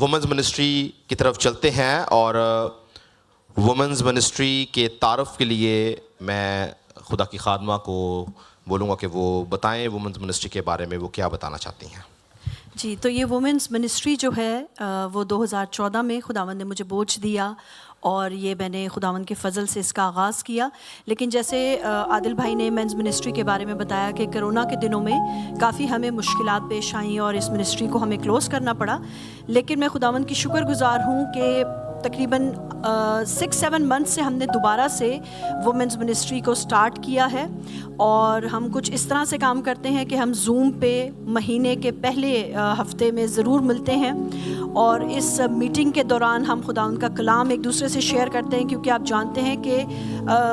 वुमेंस मिनिस्ट्री की तरफ चलते हैं और वुमेंस मिनिस्ट्री के तारफ़ के लिए मैं खुदा की खादमा को बोलूँगा कि वो बताएं वुमेंस मिनिस्ट्री के बारे में, वो क्या बताना चाहती हैं। जी, तो ये वुमेंस मिनिस्ट्री जो है वो 2014 में खुदावंद ने मुझे बोझ दिया और ये मैंने खुदावंद के फ़ज़ल से इसका आगाज़ किया। लेकिन जैसे आदिल भाई ने मेंस मिनिस्ट्री के बारे में बताया कि कोरोना के दिनों में काफ़ी हमें मुश्किलात पेश आई और इस मिनिस्ट्री को हमें क्लोज़ करना पड़ा। लेकिन मैं खुदावंद की शुक्रगुज़ार हूँ कि तकरीबन 6-7 मंथ से हमने दोबारा से वुमेंस मिनिस्ट्री को स्टार्ट किया है और हम कुछ इस तरह से काम करते हैं कि हम जूम पे महीने के पहले हफ्ते में ज़रूर मिलते हैं और इस मीटिंग के दौरान हम खुदा उनका कलाम एक दूसरे से शेयर करते हैं, क्योंकि आप जानते हैं कि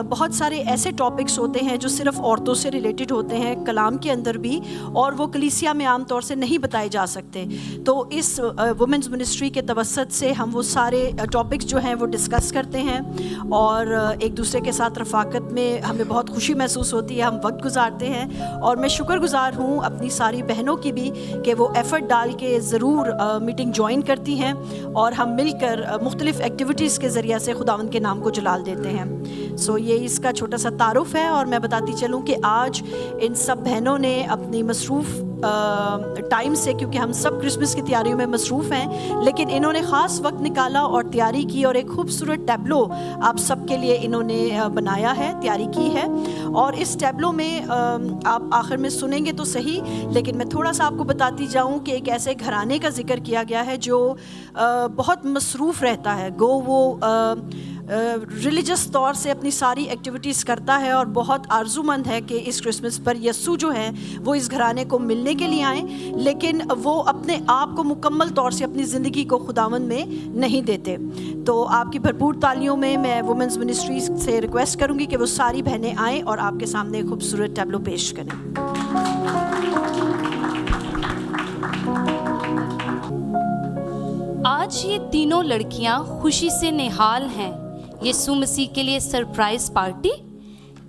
बहुत सारे ऐसे टॉपिक्स होते हैं जो सिर्फ़ औरतों से रिलेटेड होते हैं कलाम के अंदर भी, और वो कलीसिया में आम तौर से नहीं बताए जा सकते। तो इस वुमेंस मिनिस्ट्री के तवसत से हम वो सारे टॉपिक्स जो हैं वो डिस्कस करते हैं और एक दूसरे के साथ रफ़ाकत में हमें बहुत खुशी महसूस होती है, हम वक्त गुजारते हैं। और मैं शुक्रगुज़ार हूँ अपनी सारी बहनों की भी कि वो एफ़र्ट डाल के ज़रूर मीटिंग ज्वाइन करती हैं और हम मिलकर मुख्तलिफ़ एक्टिविटीज़ के ज़रिए से खुदावंद के नाम को जलाल देते हैं। सो ये इसका छोटा सा तारुफ़ है और मैं बताती चलूँ कि आज इन सब बहनों ने अपनी मसरूफ़ टाइम से, क्योंकि हम सब क्रिसमस की तैयारियों में मसरूफ़ हैं, लेकिन इन्होंने ख़ास वक्त निकाला और तैयारी की और एक खूबसूरत टैब्लो आप सब के लिए इन्होंने बनाया है, तैयारी की है। और इस टैब्लो में आप आखिर में सुनेंगे तो सही, लेकिन मैं थोड़ा सा आपको बताती जाऊं कि एक ऐसे घराने का जिक्र किया गया है जो बहुत मसरूफ़ रहता है। वो रिलीजियस तौर से अपनी सारी एक्टिविटीज़ करता है और बहुत आरजूमंद है कि इस क्रिसमस पर यस्सु जो है वो इस घराने को मिलने के लिए आए, लेकिन वो अपने आप को मुकम्मल तौर से अपनी ज़िंदगी को खुदावंद में नहीं देते। तो आपकी भरपूर तालियों में मैं वुमेंस मिनिस्ट्री से रिक्वेस्ट करूँगी कि वो सारी बहनें आएँ और आपके सामने खूबसूरत टैब्लो पेश करें। आज ये तीनों लड़कियां खुशी से निहाल हैं। यीशु मसीह के लिए सरप्राइज पार्टी।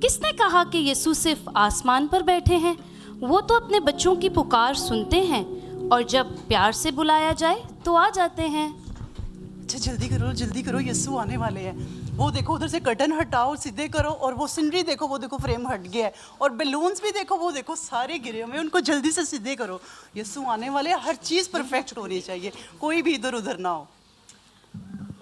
किसने कहा कि यीशु सिर्फ आसमान पर बैठे हैं? वो तो अपने बच्चों की पुकार सुनते हैं और जब प्यार से बुलाया जाए तो आ जाते हैं। अच्छा जल्दी करो, यीशु आने वाले हैं। वो देखो उधर से कर्टन हटाओ, सीधे करो, और वो सीनरी देखो, वो देखो फ्रेम हट गया है, और बैलून्स भी देखो, वो देखो सारे गिरे हुए, उनको जल्दी से सीधे करो। यीशु आने वाले हैं, हर चीज़ परफेक्ट होनी चाहिए, कोई भी इधर उधर ना हो।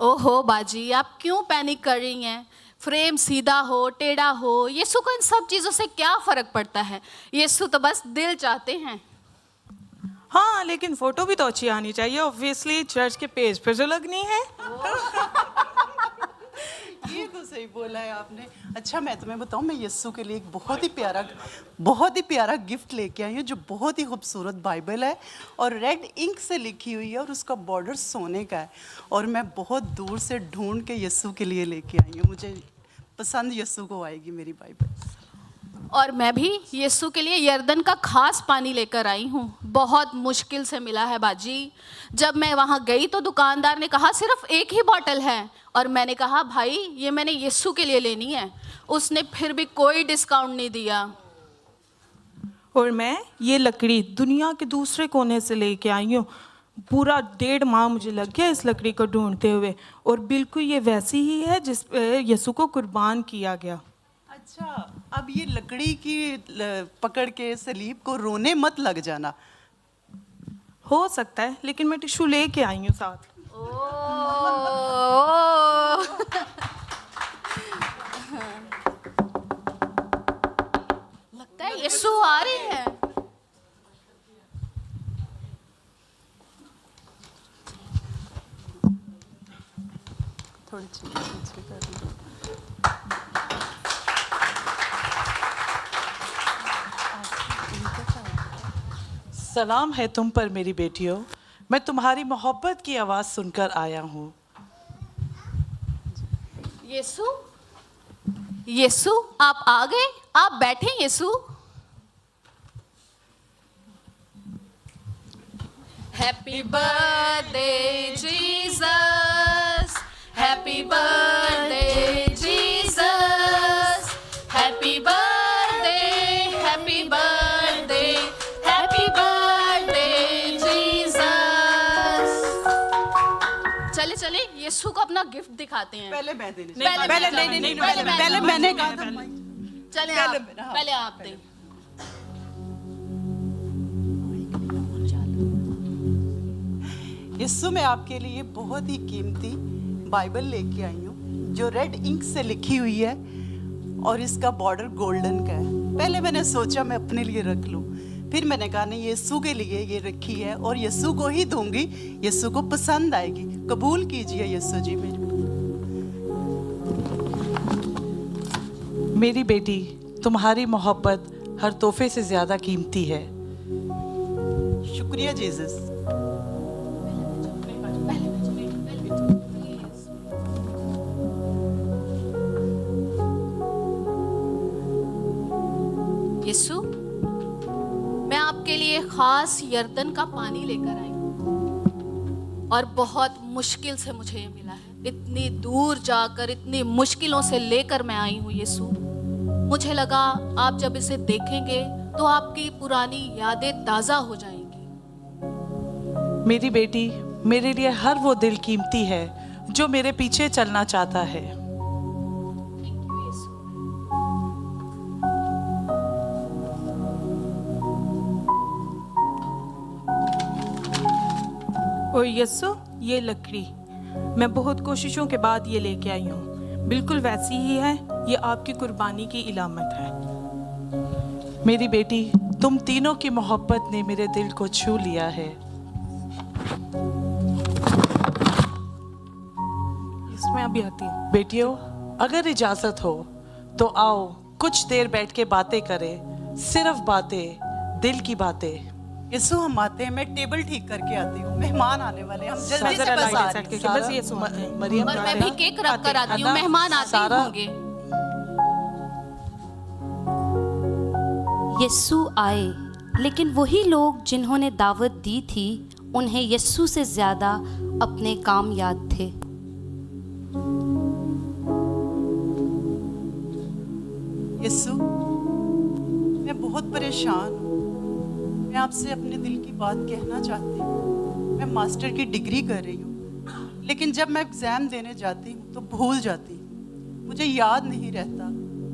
ओहो बाजी, आप क्यों पैनिक कर रही हैं? फ्रेम सीधा हो टेढ़ा हो, यीशु को इन सब चीज़ों से क्या फ़र्क पड़ता है? यीशु तो बस दिल चाहते हैं। हाँ, लेकिन फोटो भी तो अच्छी आनी चाहिए। ऑब्वियसली चर्च के पेज पर जो लगनी है। ये तो सही बोला है आपने। अच्छा मैं तुम्हें बताऊं, मैं यीशु के लिए एक बहुत ही प्यारा गिफ्ट लेके आई हूँ, जो बहुत ही खूबसूरत बाइबल है और रेड इंक से लिखी हुई है और उसका बॉर्डर सोने का है, और मैं बहुत दूर से ढूंढ के यीशु के लिए लेके आई हूँ। मुझे पसंद यीशु को आएगी मेरी बाइबल। और मैं भी यीशु के लिए यर्दन का खास पानी लेकर आई हूँ। बहुत मुश्किल से मिला है बाजी। जब मैं वहाँ गई तो दुकानदार ने कहा सिर्फ एक ही बॉटल है, और मैंने कहा भाई ये मैंने यीशु के लिए लेनी है। उसने फिर भी कोई डिस्काउंट नहीं दिया। और मैं ये लकड़ी दुनिया के दूसरे कोने से लेके आई हूँ। पूरा 1.5 माह मुझे लग गया इस लकड़ी को ढूंढते हुए, और बिल्कुल ये वैसी ही है जिस पे यीशु को कुर्बान किया गया। अच्छा, अब ये लकड़ी की पकड़ के सलीब को रोने मत लग जाना। हो सकता है, लेकिन मैं टिश्यू लेके आई हूँ साथ। लगता है यीशु आ रहे हैं। थोड़ी पीछे कर लो। सलाम है तुम पर मेरी बेटियों, मैं तुम्हारी मोहब्बत की आवाज़ सुनकर आया हूँ। यीशु, यीशु आप आ गए? आप बैठे Yeshu. Happy birthday Jesus, happy birthday Jesus, happy birthday, happy birthday, happy birthday Jesus. चले चले यीशु को अपना गिफ्ट दिखाते हैं। पहले मैं देने पहले मैंने कहा था। चले आप, पहले आप दें। यीशु मैं आपके लिए बहुत ही कीमती बाइबल लेके आई हूँ, जो रेड इंक से लिखी हुई है और इसका बॉर्डर गोल्डन का है। पहले मैंने सोचा मैं अपने लिए रख लूँ, फिर मैंने कहा नहीं, यीशु के लिए ये रखी है और यीशु को ही दूंगी, यीशु को पसंद आएगी। कबूल कीजिए यीशु जी मेरी बेटी, तुम्हारी मोहब्बत हर तोहफे से ज्यादा कीमती है। शुक्रिया जीसस। यीशु, मैं आपके लिए खास यर्दन का पानी लेकर आई हूँ, और बहुत मुश्किल से मुझे ये मिला है। इतनी दूर जाकर इतनी मुश्किलों से लेकर मैं आई हूँ यीशु। मुझे लगा आप जब इसे देखेंगे तो आपकी पुरानी यादें ताज़ा हो जाएंगी। मेरी बेटी, मेरे लिए हर वो दिल कीमती है जो मेरे पीछे चलना चाहता है। और यीशु, ये लकड़ी मैं बहुत कोशिशों के बाद ये लेके आई हूँ। बिल्कुल वैसी ही है, ये आपकी कुर्बानी की इलामत है। मेरी बेटी, तुम तीनों की मोहब्बत ने मेरे दिल को छू लिया है। इसमें अभी आती हूँ। बेटियों, अगर इजाजत हो तो आओ कुछ देर बैठ के बातें करें, सिर्फ बातें, दिल की बातें। यीशु हम आते हैं, मैं टेबल ठीक करके आती हूँ, मेहमान आने वाले हैं, हम जल्दी से बस आ रहे हैं। मरियम, और मैं भी केक रख कर आती हूँ, मेहमान आते होंगे। यीशु आए, लेकिन वही लोग जिन्होंने दावत दी थी उन्हें यीशु से ज़्यादा अपने काम याद थे। यीशु, मैं बहुत परेशान हूँ। मैं आपसे अपने दिल की बात कहना चाहती हूँ। मैं मास्टर की डिग्री कर रही हूँ, लेकिन जब मैं एग्ज़ाम देने जाती हूँ तो भूल जाती हूँ। मुझे याद नहीं रहता।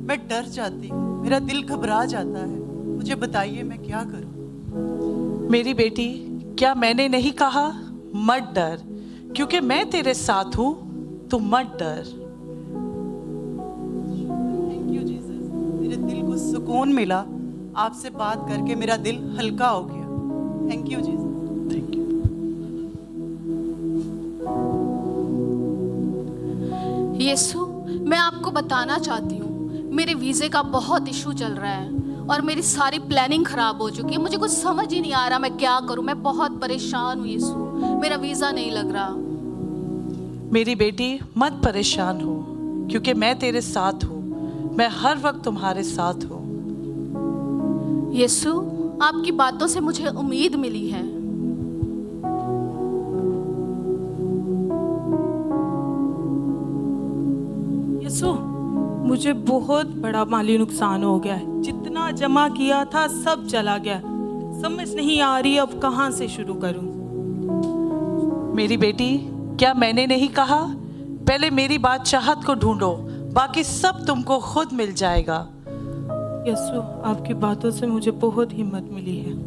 मैं डर जाती हूँ, मेरा दिल घबरा जाता है। मुझे बताइए मैं क्या करूँ? मेरी बेटी, क्या मैंने नहीं कहा मत डर, क्योंकि मैं तेरे साथ हूँ। तू मत डर। थैंक यू जीसस, मेरे दिल को सुकून मिला। आपसे बात करके मेरा दिल हल्का हो गया। Thank you Jesus. Thank you. Yeshu, मैं आपको बताना चाहती हूँ, मेरे वीज़े का बहुत इशू चल रहा है और मेरी सारी प्लानिंग ख़राब हो चुकी है। मुझे कुछ समझ ही नहीं आ रहा मैं क्या करूँ। मैं बहुत परेशान हूँ यीशु, मेरा वीज़ा नहीं लग रहा। मेरी बेटी, मत परेशान हो, क्योंकि मैं तेरे साथ हूँ। मैं हर वक्त तुम्हारे साथ हूँ। यीशु, आपकी बातों से मुझे उम्मीद मिली है। यीशु, मुझे बहुत बड़ा माली नुकसान हो गया है। जितना जमा किया था सब चला गया। समझ नहीं आ रही अब कहाँ से शुरू करूँ। मेरी बेटी, क्या मैंने नहीं कहा, पहले मेरी बादशाहत को ढूंढो, बाकी सब तुमको खुद मिल जाएगा। यीशु, आपकी बातों से मुझे बहुत हिम्मत मिली है।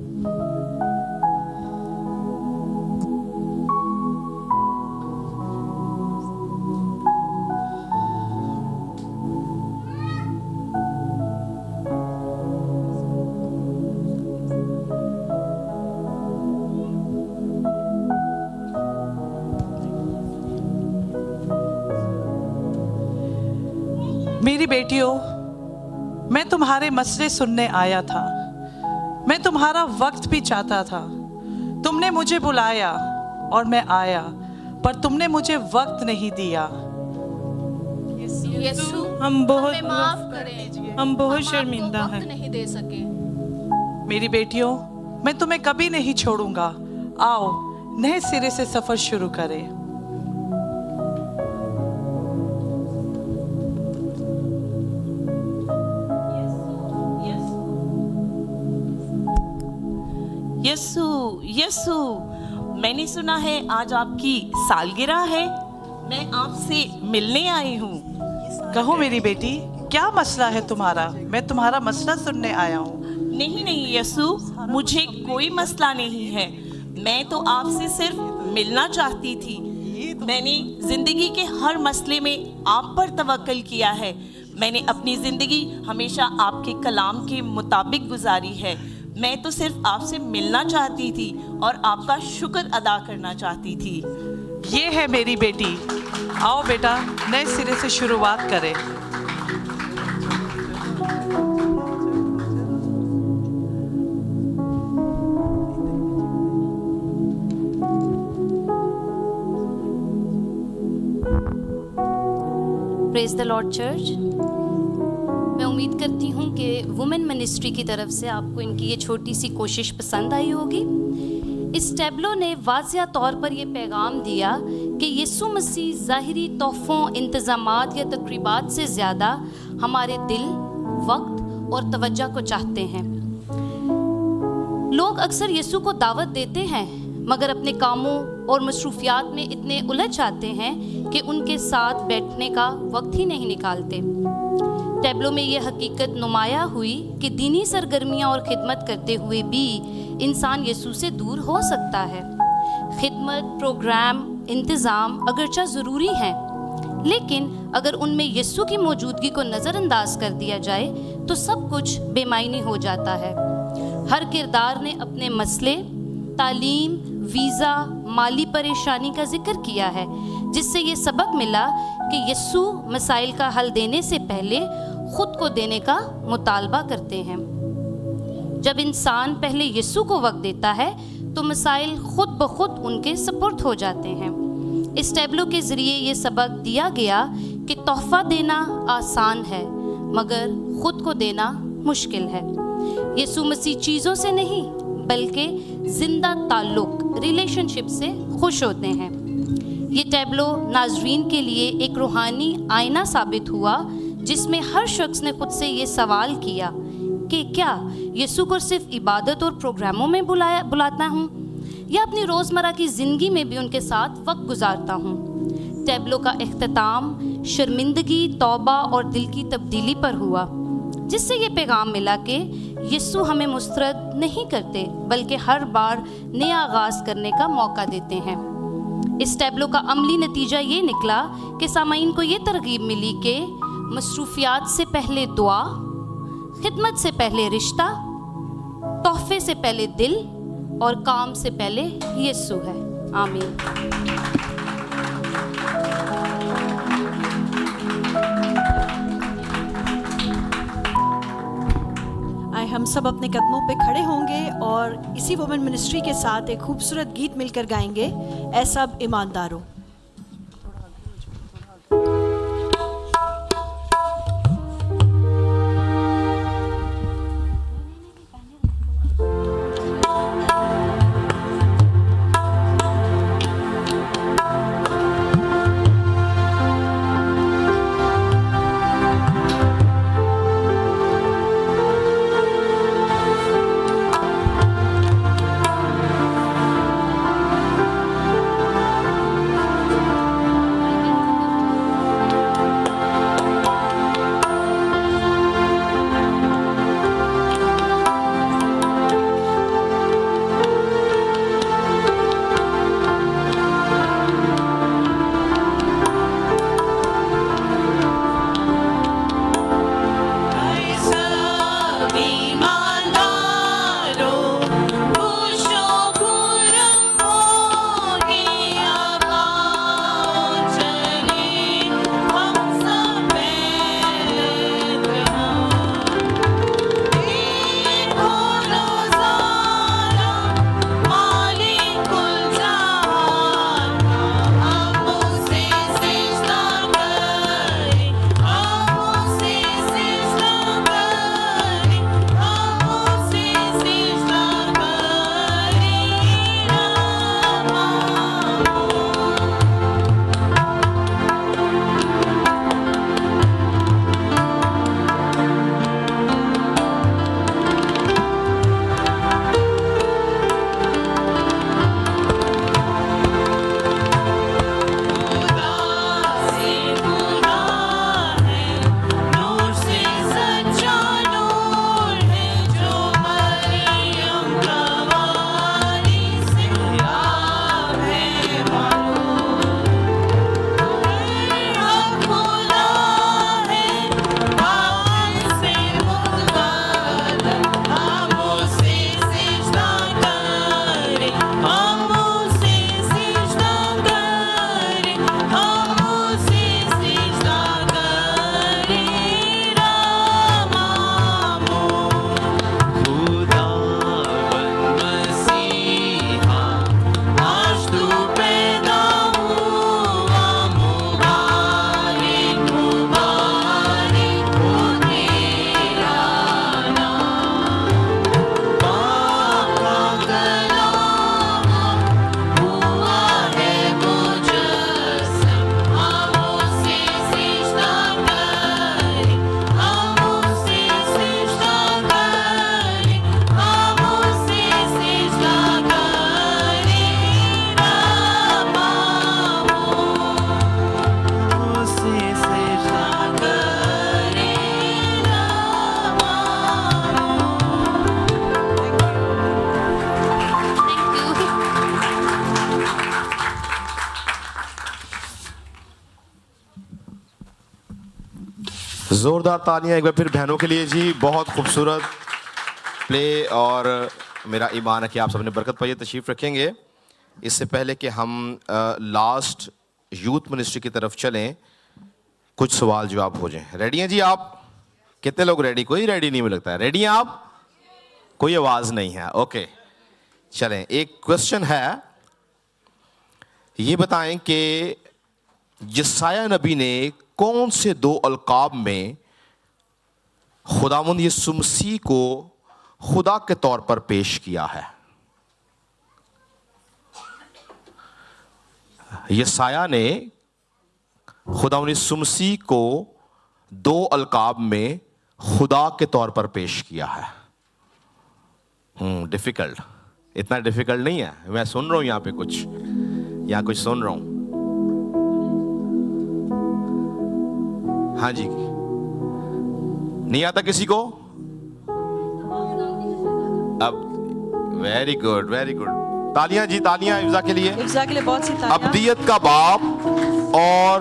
मेरी बेटियों, मैं तुम्हारे मसले सुनने आया था। मैं तुम्हारा वक्त भी चाहता था। तुमने मुझे बुलाया और मैं आया, पर तुमने मुझे वक्त नहीं दिया। यीशु, हम बहुत हमें माफ करें। हम बहुत हम शर्मिंदा आपको हैं। वक्त नहीं दे सके। मेरी बेटियों, मैं तुम्हें कभी नहीं छोड़ूंगा। आओ, नए सिरे से सफर शुरू करें। यस्सु, यस्सु, मैंने सुना है आज आपकी सालगिरह है। मैं आपसे मिलने आई हूँ। कहो मेरी बेटी, क्या मसला है तुम्हारा? मैं तुम्हारा मसला सुनने आया हूँ। नहीं नहीं यस्सु, मुझे कोई मसला नहीं है। मैं तो आपसे सिर्फ मिलना चाहती थी। मैंने जिंदगी के हर मसले में आप पर तवक्कल किया है। मैंने अपनी जिंदगी हमेशा आपके कलाम के मुताबिक गुजारी है। मैं तो सिर्फ आपसे मिलना चाहती थी और आपका शुक्र अदा करना चाहती थी। ये है मेरी बेटी। आओ बेटा, नए सिरे से शुरुआत करें। Praise the Lord church. मैं उम्मीद करती हूँ कि वुमेन मिनिस्ट्री की तरफ से आपको इनकी ये छोटी सी कोशिश पसंद आई होगी। इस टैब्लो ने वाज़िया तौर पर यह पैगाम दिया कि यीशु मसीह ज़ाहिरी तोहफ़ों, इंतज़ामात या तकरीबात से ज़्यादा हमारे दिल, वक्त और तवज्जो को चाहते हैं। लोग अक्सर यीशु को दावत देते हैं, मगर अपने कामों और मसरूफियात में इतने उलझ जाते हैं कि उनके साथ बैठने का वक्त ही नहीं निकालते। टैब्लो में यह हकीकत नुमाया हुई कि दीनी सरगर्मियाँ और खिदमत करते हुए भी इंसान यीशु से दूर हो सकता है। खिदमत, प्रोग्राम, इंतज़ाम अगरचा ज़रूरी हैं, लेकिन अगर उनमें यीशु की मौजूदगी को नज़रअंदाज कर दिया जाए तो सब कुछ बेमायनी हो जाता है। हर किरदार ने अपने मसले, तालीम, वीज़ा, माली परेशानी का जिक्र किया है, जिससे ये सबक मिला कि यीशु मसाइल का हल देने से पहले खुद को देने का मुतालबा करते हैं। जब इंसान पहले यीशु को वक्त देता है तो मसाइल खुद ब खुद उनके सपुर्द हो जाते हैं। इस टैब्लो के ज़रिए ये सबक दिया गया कि तोहफ़ा देना आसान है, मगर खुद को देना मुश्किल है। यीशु मसीह चीज़ों से नहीं बल्कि ज़िंदा ताल्लुक़ रिलेशनशिप से खुश होते हैं। ये टैब्लो नाजरीन के लिए एक रूहानी आईना साबित हुआ, जिसमें हर शख्स ने खुद से ये सवाल किया कि क्या यीशु को सिर्फ इबादत और प्रोग्रामों में बुलाता हूँ या अपनी रोज़मर्रा की ज़िंदगी में भी उनके साथ वक्त गुजारता हूँ। टैब्लो का इख्तिताम शर्मिंदगी, तौबा और दिल की तब्दीली पर हुआ, जिससे ये पैगाम मिला कि यीशु हमें मुस्तरद नहीं करते बल्कि हर बार नया आगाज़ करने का मौका देते हैं। इस टैब्लो का अमली नतीजा ये निकला कि सामाईन को ये तरगीब मिली कि मसरूफियात से पहले दुआ, खिदमत से पहले रिश्ता, तोहफे से पहले दिल और काम से पहले यीशु है। आमीन। आए हम सब अपने कदमों पे खड़े होंगे और इसी वुमेन मिनिस्ट्री के साथ एक खूबसूरत गीत मिलकर गाएंगे, ऐ सब ईमानदारों। ज़ोरदार तालियां एक बार फिर बहनों के लिए जी। बहुत खूबसूरत प्ले और मेरा ईमान है कि आप सबने बरकत पाई, तशरीफ़ रखेंगे। इससे पहले कि हम लास्ट यूथ मिनिस्ट्री की तरफ चलें, कुछ सवाल जवाब हो जाएं। रेडी हैं जी आप? कितने लोग रेडी? कोई रेडी नहीं मुझे लगता है। रेडी हैं आप? कोई आवाज़ नहीं है। ओके चलें। एक क्वेश्चन है, ये बताएं कि यसाया नबी ने कौन से दो अलकाब में खुदावंद यीशु मसीह को खुदा के तौर पर पेश किया है? यसाया ने खुदावंद यीशु मसीह को 2 अलकाब में खुदा के तौर पर पेश किया है। डिफिकल्ट, इतना डिफिकल्ट नहीं है। मैं सुन रहा हूं यहाँ पे कुछ सुन रहा हूं। हाँ जी, नहीं आता किसी को? अब वेरी गुड, वेरी गुड। तालियां जी, तालियां इफ्जा के लिए। इफ्जा के लिए बहुत सी तालियां। अब्दियत का बाप और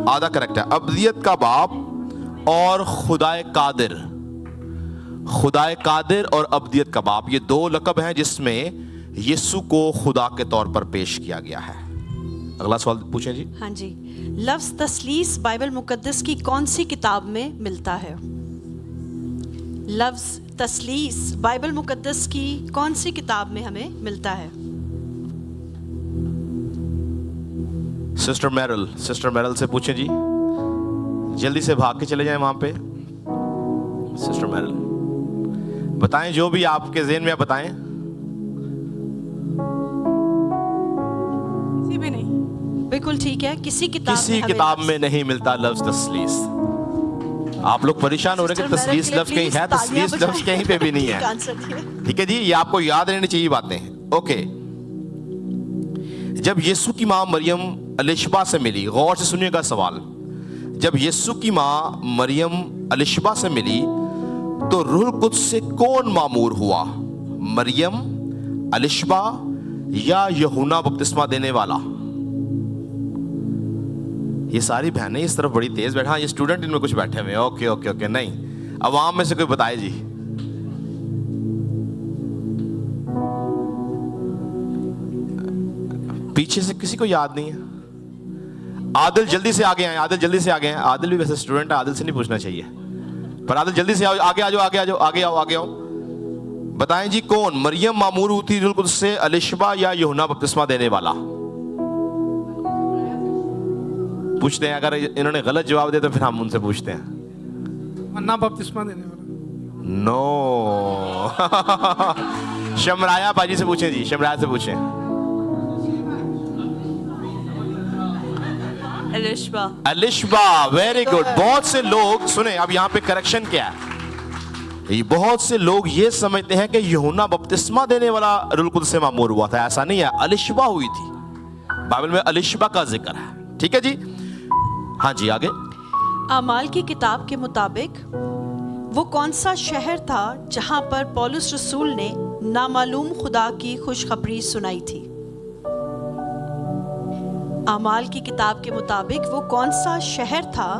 आधा करेक्ट है, अब्दियत का बाप और खुदाए कादिर। खुदाए कादिर और अब्दियत का बाप, ये 2 लक़ब हैं जिसमें यीशु को खुदा के तौर पर पेश किया गया है। अगला सवाल पूछें जी। हाँ जी, लफ्ज़ तस्लीस बाइबल मुकद्दस की कौन सी किताब में मिलता है? लफ्ज़ तस्लीस बाइबल मुकद्दस की कौन सी किताब में हमें मिलता है? सिस्टर मैरल से पूछें जी, जल्दी से भाग के चले जाएं वहां पे। सिस्टर मैरल बताएं, जो भी आपके ज़हन में बताएं। किसी भी नहीं। बिल्कुल ठीक है, किसी किताब में नहीं मिलता लफ्ज़ तस्लीस। आप लोग परेशान हो रहे हैं कि तस्लीस लफ्ज़ कहीं है, तस्लीस लफ्ज़ कहीं पे भी नहीं है। ठीक है जी, ये आपको याद रहनी चाहिए बातें। ओके, जब यीशु की मां मरियम अलिशबा से मिली, गौर से सुनिएगा सवाल, जब यीशु की मां मरियम अलिशबा से मिली तो रूह कुद्स से कौन मामूर हुआ? मरियम, अलिशबा या यूहन्ना बपतिस्मा देने वाला? ये सारी बहनें इस तरफ बड़ी तेज बैठे। हाँ, ये स्टूडेंट इनमें कुछ बैठे हुए हैं। ओके ओके ओके, नहीं, अवाम में से कोई बताए जी। पीछे से किसी को याद नहीं है? आदिल जल्दी से आगे आए, आदिल जल्दी से आगे आए। आदिल भी वैसे स्टूडेंट है, आदिल से नहीं पूछना चाहिए, पर आदिल जल्दी से आओ, आगे आ जाओ, आगे आ जाओ, आगे आओ, आगे आओ। बताएं जी, कौन? मरियम मामूर हुई थी रूह कुद्स से, अलिशबा या यूहन्ना बपतिस्मा देने वाला? पूछते हैं, अगर इन्होंने गलत जवाब दिया तो फिर हम उनसे पूछते हैं। यूहन्ना बपतिस्मा देने वाला। नो शमराया बाजी से पूछें जी, शमराया से पूछें। Alishba, very good. बहुत से लोग सुने, अब यहाँ पे करेक्शन क्या है, ये बहुत से लोग ये समझते हैं कि यूहन्ना बपतिस्मा देने वाला रूह कुद्स से मामूर हुआ था। ऐसा नहीं है, अलिशबा हुई थी। बाइबल में अलिशबा का जिक्र है। ठीक है जी, हाँ जी, आगे। आमाल की किताब के मुताबिक वो कौन सा शहर था जहां पर पौलुस रसूल ने नामालूम खुदा की खुशखबरी सुनाई थी? आमाल की किताब के मुताबिक वो कौन सा शहर था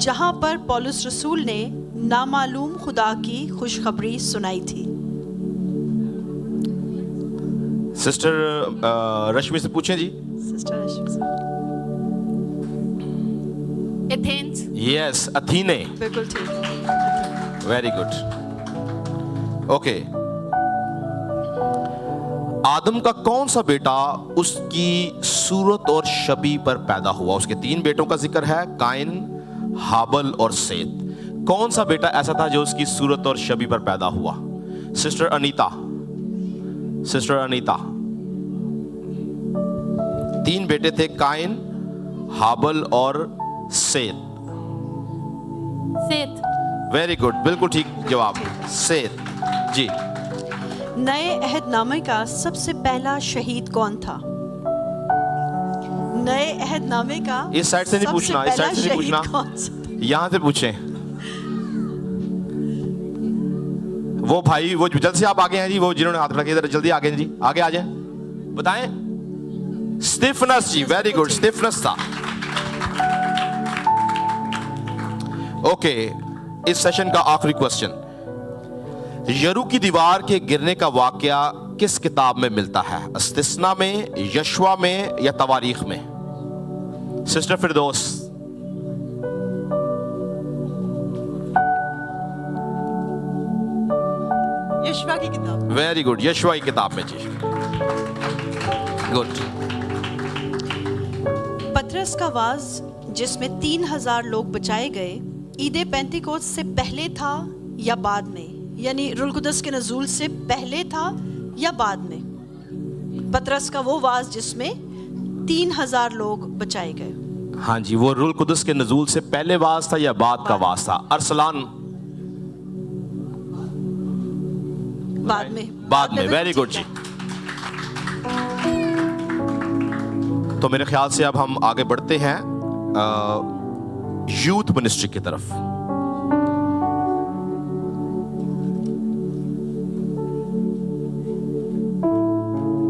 जहां पर पौलुस रसूल ने नामालूम खुदा की खुशखबरी सुनाई थी? सिस्टर रश्मि से पूछें जी। सिस्टर रश्मि से। एथेंस। यस, अथीने। बिल्कुल ठीक। Very good. ओके, आदम का कौन सा बेटा उसकी सूरत और शबी पर पैदा हुआ? उसके 3 बेटों का जिक्र है, काइन, हाबल और सेत। कौन सा बेटा ऐसा था जो उसकी सूरत और शबी पर पैदा हुआ? Sister Anita, sister Anita. 3 बेटे थे, काइन, हाबल और सेत। सेत। वेरी गुड, बिल्कुल ठीक जवाब, सेत जी। नए अहदनामे का सबसे पहला शहीद कौन था? नए अहदनामे का इस साइड से नहीं पूछना, इस साइड से नहीं पूछना, यहां से पूछें। वो भाई, वो जल्द से आप आगे हैं जी, वो जिन्होंने हाथ रखे इधर जल्दी आगे जी, आगे आ जाए, बताएं। स्टीफनस जी, वेरी गुड, स्टीफनस था। ओके, इस सेशन का आखिरी क्वेश्चन, यरू की दीवार के गिरने का वाकया किस किताब में मिलता है? इस्तिस्ना में, यशवा में या तवारीख में? सिस्टर फिरदौस। यशवा की किताब। वेरी गुड, यशवा की किताब में जी, गुड। पतरस का वाज जिसमें 3000 लोग बचाए गए, ईद पेंतिकोस्त से पहले था या बाद में? यानी रूह कुद्स के नज़ूल से पहले था या बाद में? पतरस का वो वाज जिसमें 3,000 लोग बचाए गए। हाँ जी, वो रूल कुदस के नजूल से पहले वास था या बाद का वास था? अरसलान बाद में। वेरी गुड जी। तो मेरे ख्याल से अब हम आगे बढ़ते हैं यूथ मिनिस्ट्री की तरफ।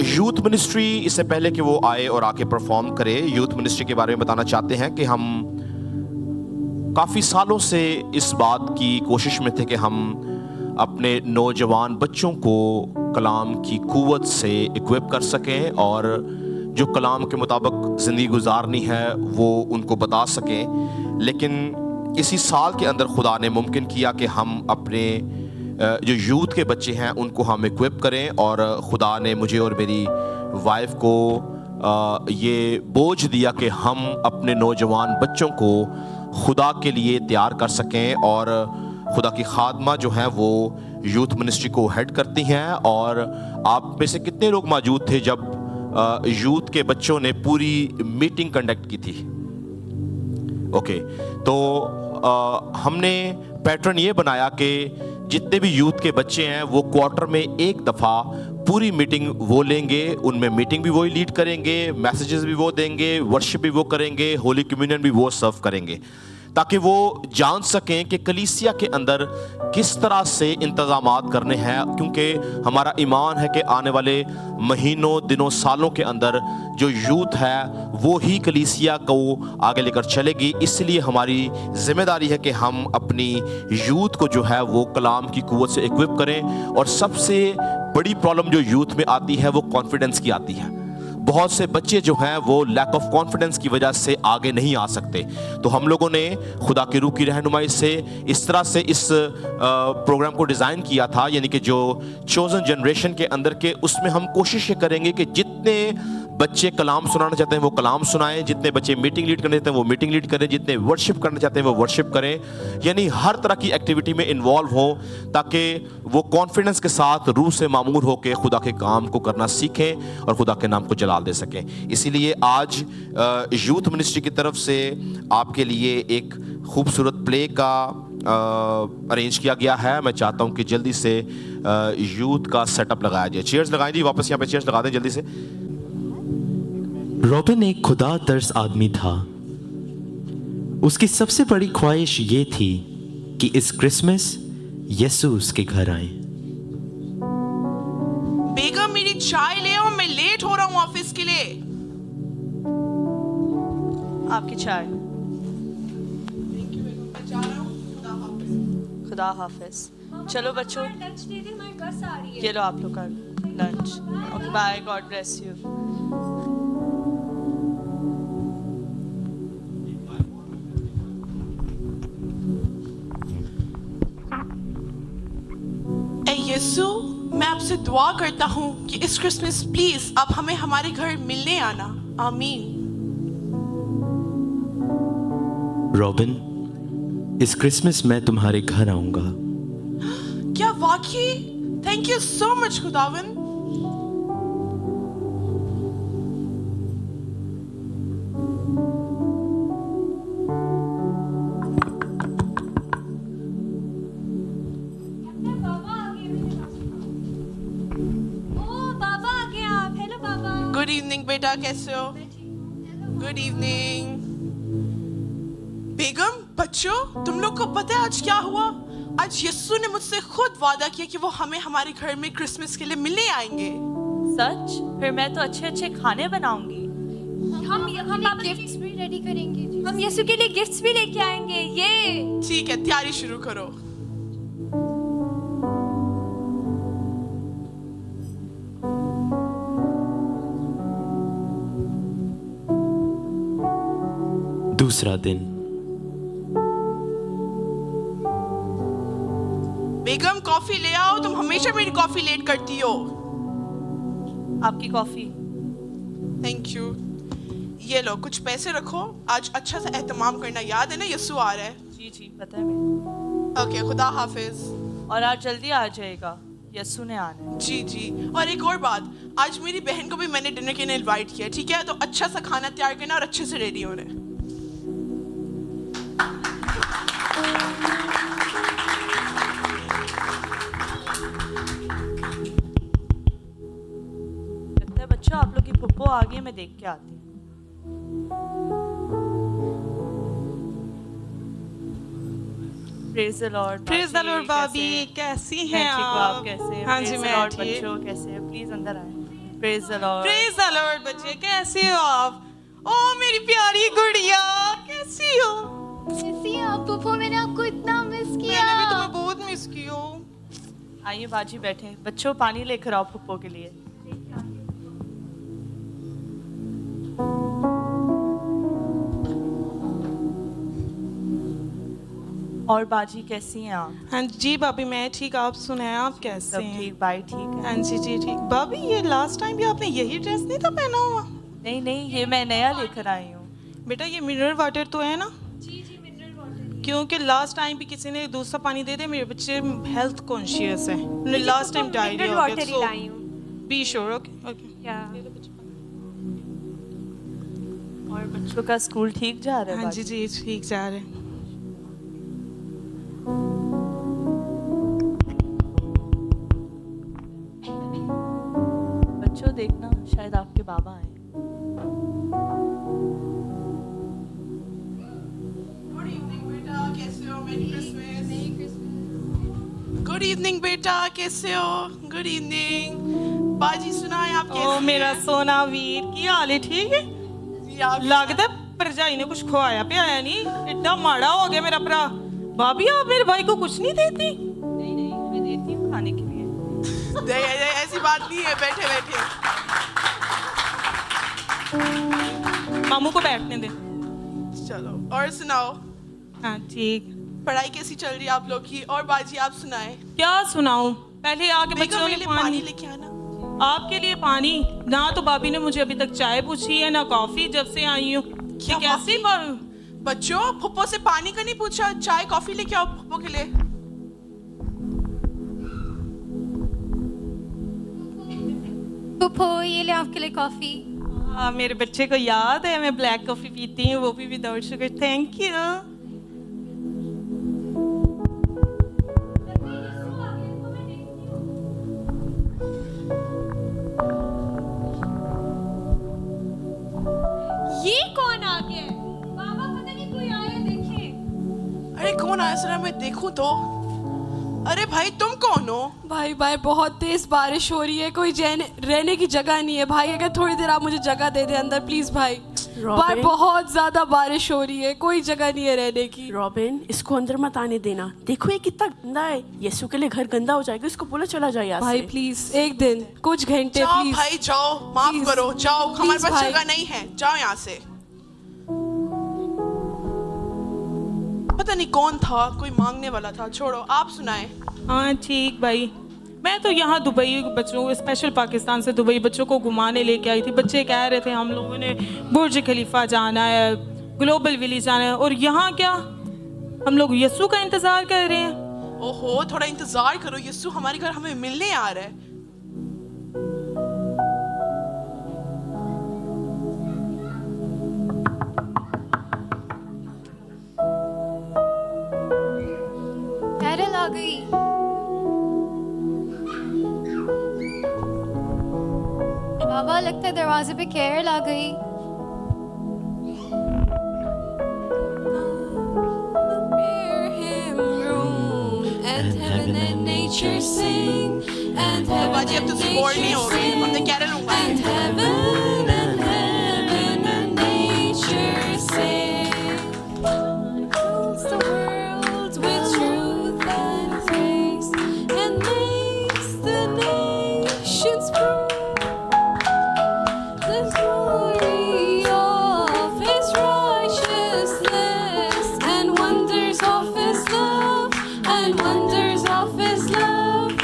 यूथ मिनिस्ट्री, इससे पहले कि वो आए और आके परफॉर्म करे, यूथ मिनिस्ट्री के बारे में बताना चाहते हैं कि हम काफ़ी सालों से इस बात की कोशिश में थे कि हम अपने नौजवान बच्चों को कलाम की क़ुव्वत से इक्विप कर सकें और जो कलाम के मुताबिक ज़िंदगी गुजारनी है वो उनको बता सकें। लेकिन इसी साल के अंदर खुदा ने मुमकिन किया कि हम अपने जो यूथ के बच्चे हैं उनको हम इक्विप करें, और खुदा ने मुझे और मेरी वाइफ को ये बोझ दिया कि हम अपने नौजवान बच्चों को खुदा के लिए तैयार कर सकें। और खुदा की खादमा जो है वो यूथ मिनिस्ट्री को हेड करती हैं। और आप में से कितने लोग मौजूद थे जब यूथ के बच्चों ने पूरी मीटिंग कंडक्ट की थी? ओके, तो हमने पैटर्न ये बनाया कि जितने भी यूथ के बच्चे हैं वो क्वार्टर में एक दफ़ा पूरी मीटिंग वो लेंगे, उनमें मीटिंग भी वही लीड करेंगे, मैसेजेस भी वो देंगे, वर्शिप भी वो करेंगे, होली कम्युनियन भी वो सर्व करेंगे, ताकि वो जान सकें कि कलीसिया के अंदर किस तरह से इंतज़ामात करने हैं। क्योंकि हमारा ईमान है कि आने वाले महीनों, दिनों, सालों के अंदर जो यूथ है वो ही कलीसिया को आगे लेकर चलेगी। इसलिए हमारी ज़िम्मेदारी है कि हम अपनी यूथ को जो है वो कलाम की क़ुव्वत से इक्विप करें। और सबसे बड़ी प्रॉब्लम जो यूथ में आती है वो कॉन्फिडेंस की आती है। बहुत से बच्चे जो हैं वो लैक ऑफ कॉन्फिडेंस की वजह से आगे नहीं आ सकते। तो हम लोगों ने खुदा की रूह की रहनुमाई से इस तरह से इस प्रोग्राम को डिज़ाइन किया था, यानी कि जो चोजन जनरेशन के अंदर के, उसमें हम कोशिश ये करेंगे कि जितने बच्चे कलाम सुनाना चाहते हैं वो कलाम सुनाएं, जितने बच्चे मीटिंग लीड करना चाहते हैं वो मीटिंग लीड करें, जितने वर्शिप करना चाहते हैं वो वर्शिप करें। यानी हर तरह की एक्टिविटी में इन्वॉल्व हों ताकि वो कॉन्फिडेंस के साथ रूह से मामूर होकर खुदा के काम को करना सीखें और खुदा के नाम को जलाल दे सकें। इसीलिए आज यूथ मिनिस्ट्री की तरफ से आपके लिए एक खूबसूरत प्ले का अरेंज किया गया है। मैं चाहता हूँ कि जल्दी से यूथ का सेटअप लगाया जाए। चेयर्स लगाएं जी, वापस यहाँ पे चेयर्स लगा दें जल्दी से। रॉबिन एक खुदा तर्स आदमी था। उसकी सबसे बड़ी ख्वाहिश ये थी कि इस क्रिसमस यीशु उसके घर आए। बेगम मेरी चाय ले आओ, मैं लेट हो रहा हूँ ऑफिस के लिए। आपकी चाय। खुदा हाफिज। चलो बच्चों, ये लो आप लोग का lunch. Okay bye, God bless you. Yeshu, मैं आपसे दुआ करता हूँ कि इस क्रिसमस प्लीज आप हमें हमारे घर मिलने आना। आमीन। रॉबिन, इस क्रिसमस मैं तुम्हारे घर आऊंगा। क्या वाकई? थैंक यू सो मच खुदावन। गुड इवनिंग बेटा, कैसे हो? Good evening. बेगम, बच्चों, तुम लोग को पता है आज क्या हुआ? आज यीशु ने मुझसे खुद वादा किया कि वो हमें हमारे घर में क्रिसमस के लिए मिलने आएंगे। सच? फिर मैं तो अच्छे अच्छे खाने बनाऊंगी। हम गिफ्ट्स भी रेडी करेंगे। हम यीशु के लिए गिफ्ट्स भी लेके आएंगे। ये ठीक है, तैयारी शुरू करो। दूसरा दिन। बेगम, कॉफी ले आओ। तुम हमेशा मेरी कॉफी लेट करती हो। आपकी कॉफी। Thank you. ये लो, कुछ पैसे रखो। आज अच्छा सा एहतमाम करना, याद है ना यीशु आ रहा है। जी जी पता है मैं। ओके, खुदा हाफिज। और आज जल्दी आ जाएगा। यीशु ने आना है। जी जी। और एक और बात, आज मेरी बहन को भी मैंने डिनर के लिए इनवाइट किया, ठीक है? तो अच्छा सा खाना तैयार करना और अच्छे से रेडी होना है। लगता है बच्चों आप लोग की फुप्पो आ गई है, मैं देख के आती हूँ। Praise the Lord. Praise the Lord भाभी, कैसी हैं आप? कैसे हैं? हाँ जी, Praise the मैं Lord, ठीक। बच्चों कैसे हैं? प्लीज अंदर आए। Praise the Lord. Praise the Lord बच्चे, कैसे हो आप? ओ मेरी प्यारी गुड़िया, कैसी हो? कैसी हैं आप पुप्पो? मैंने आपको इतना मिस किया। मैंने भी तुम्हें बहुत मिस किया। आइए बाजी बैठे। बच्चों पानी लेकर आओ फुप्पो के लिए। और बाजी कैसी हैं आप? हाँ जी भाभी, मैं ठीक, आप सुनाएं, आप कैसे सब हैं? ठीक, भाई ठीक है। हाँ जी जी ठीक। भाभी ये लास्ट टाइम भी आपने यही ड्रेस नहीं था पहना हुआ? नहीं नहीं, ये मैं नया लेकर आई हूँ। बेटा ये मिनरल वाटर तो है ना? क्योंकि लास्ट टाइम भी किसी ने दूसरा पानी दे दिया, मेरे बच्चे हेल्थ कॉन्शियस है। लास्ट टाइम डायरिया हो गया, सो बी श्योर। Okay okay. और बच्चों का स्कूल ठीक जा रहा है? हाँ जी जी ठीक जा रहे हैं। बच्चों देखना, शायद आपके बाबा आए। गुड इवनिंग बेटा, कैसे हो? Good evening. बाजी सुनाए आप कैसे? ओ मेरा सोना वीर, की हाल है? ठीक है? लगता भरजाई ने कुछ खवाया पियाया नहीं, इतना माड़ा हो गया मेरा भरा। भाभी आप मेरे भाई को कुछ नहीं देती? नहीं नहीं, मैं देती हूँ खाने के लिए। ऐसी बात नहीं है, बैठे बैठे। मामू को बैठने दे। चलो और सुनाओ। हाँ ठीक। पढ़ाई कैसी चल रही है आप लोग की? और बाजी आप सुनाए। क्या सुनाऊं? पहले आके देखो, बच्चों ने मेरे लिए पानी लेके आना। आपके लिए पानी ना, तो भाभी ने मुझे अभी तक चाय पूछी है ना कॉफी, जब से आई हूँ। कैसी बच्चों, फुप्पो से पानी का नहीं पूछा, चाय कॉफी लेके आओ फुप्पो के लिए। पुप्पो ये ले आपके लिए कॉफी। मेरे बच्चे को याद है मैं ब्लैक कॉफी पीती हूँ, वो भी विदाउट शुगर। Thank you. ये कौन आ गया? बाबा पता नहीं कोई आया, देखिए। अरे कौन आया? जरा मैं देखूं तो। अरे भाई तुम कौन हो? भाई भाई बहुत तेज बारिश हो रही है, कोई रहने की जगह नहीं है भाई। अगर थोड़ी देर आप मुझे जगह दे दे अंदर प्लीज भाई। भाई बहुत ज्यादा बारिश हो रही है, कोई जगह नहीं है रहने की। रॉबिन इसको अंदर मत आने देना, देखो ये कितना गंदा है। यीशु के लिए घर गंदा हो जाएगा, इसको बोला चला जाए यहाँ भाई से। प्लीज एक दिन कुछ घंटे जाओ प्लीज भाई जाओ, माफ करो, जाओ, हमारे पास भाई। जगह नहीं है, जाओ यहाँ से। पता नहीं कौन था, कोई मांगने वाला था, छोड़ो। आप सुनाए। हाँ ठीक भाई, मैं तो यहाँ दुबई बच्चों को, स्पेशल पाकिस्तान से दुबई बच्चों को घुमाने लेके आई थी। बच्चे कह रहे थे हम लोगों ने बुर्ज खलीफा जाना है, ग्लोबल विलेज जाना है, और यहाँ क्या हम लोग यीशु का इंतजार कर रहे हैं। ओहो, थोड़ा इंतजार करो, यीशु हमारे घर हमें मिलने आ रहा है। कैरल आ गई। बाबा लगता है दरवाजे पे कैरल आ गई। बाजी अब तो बोर नहीं हो गई, हमने कैरल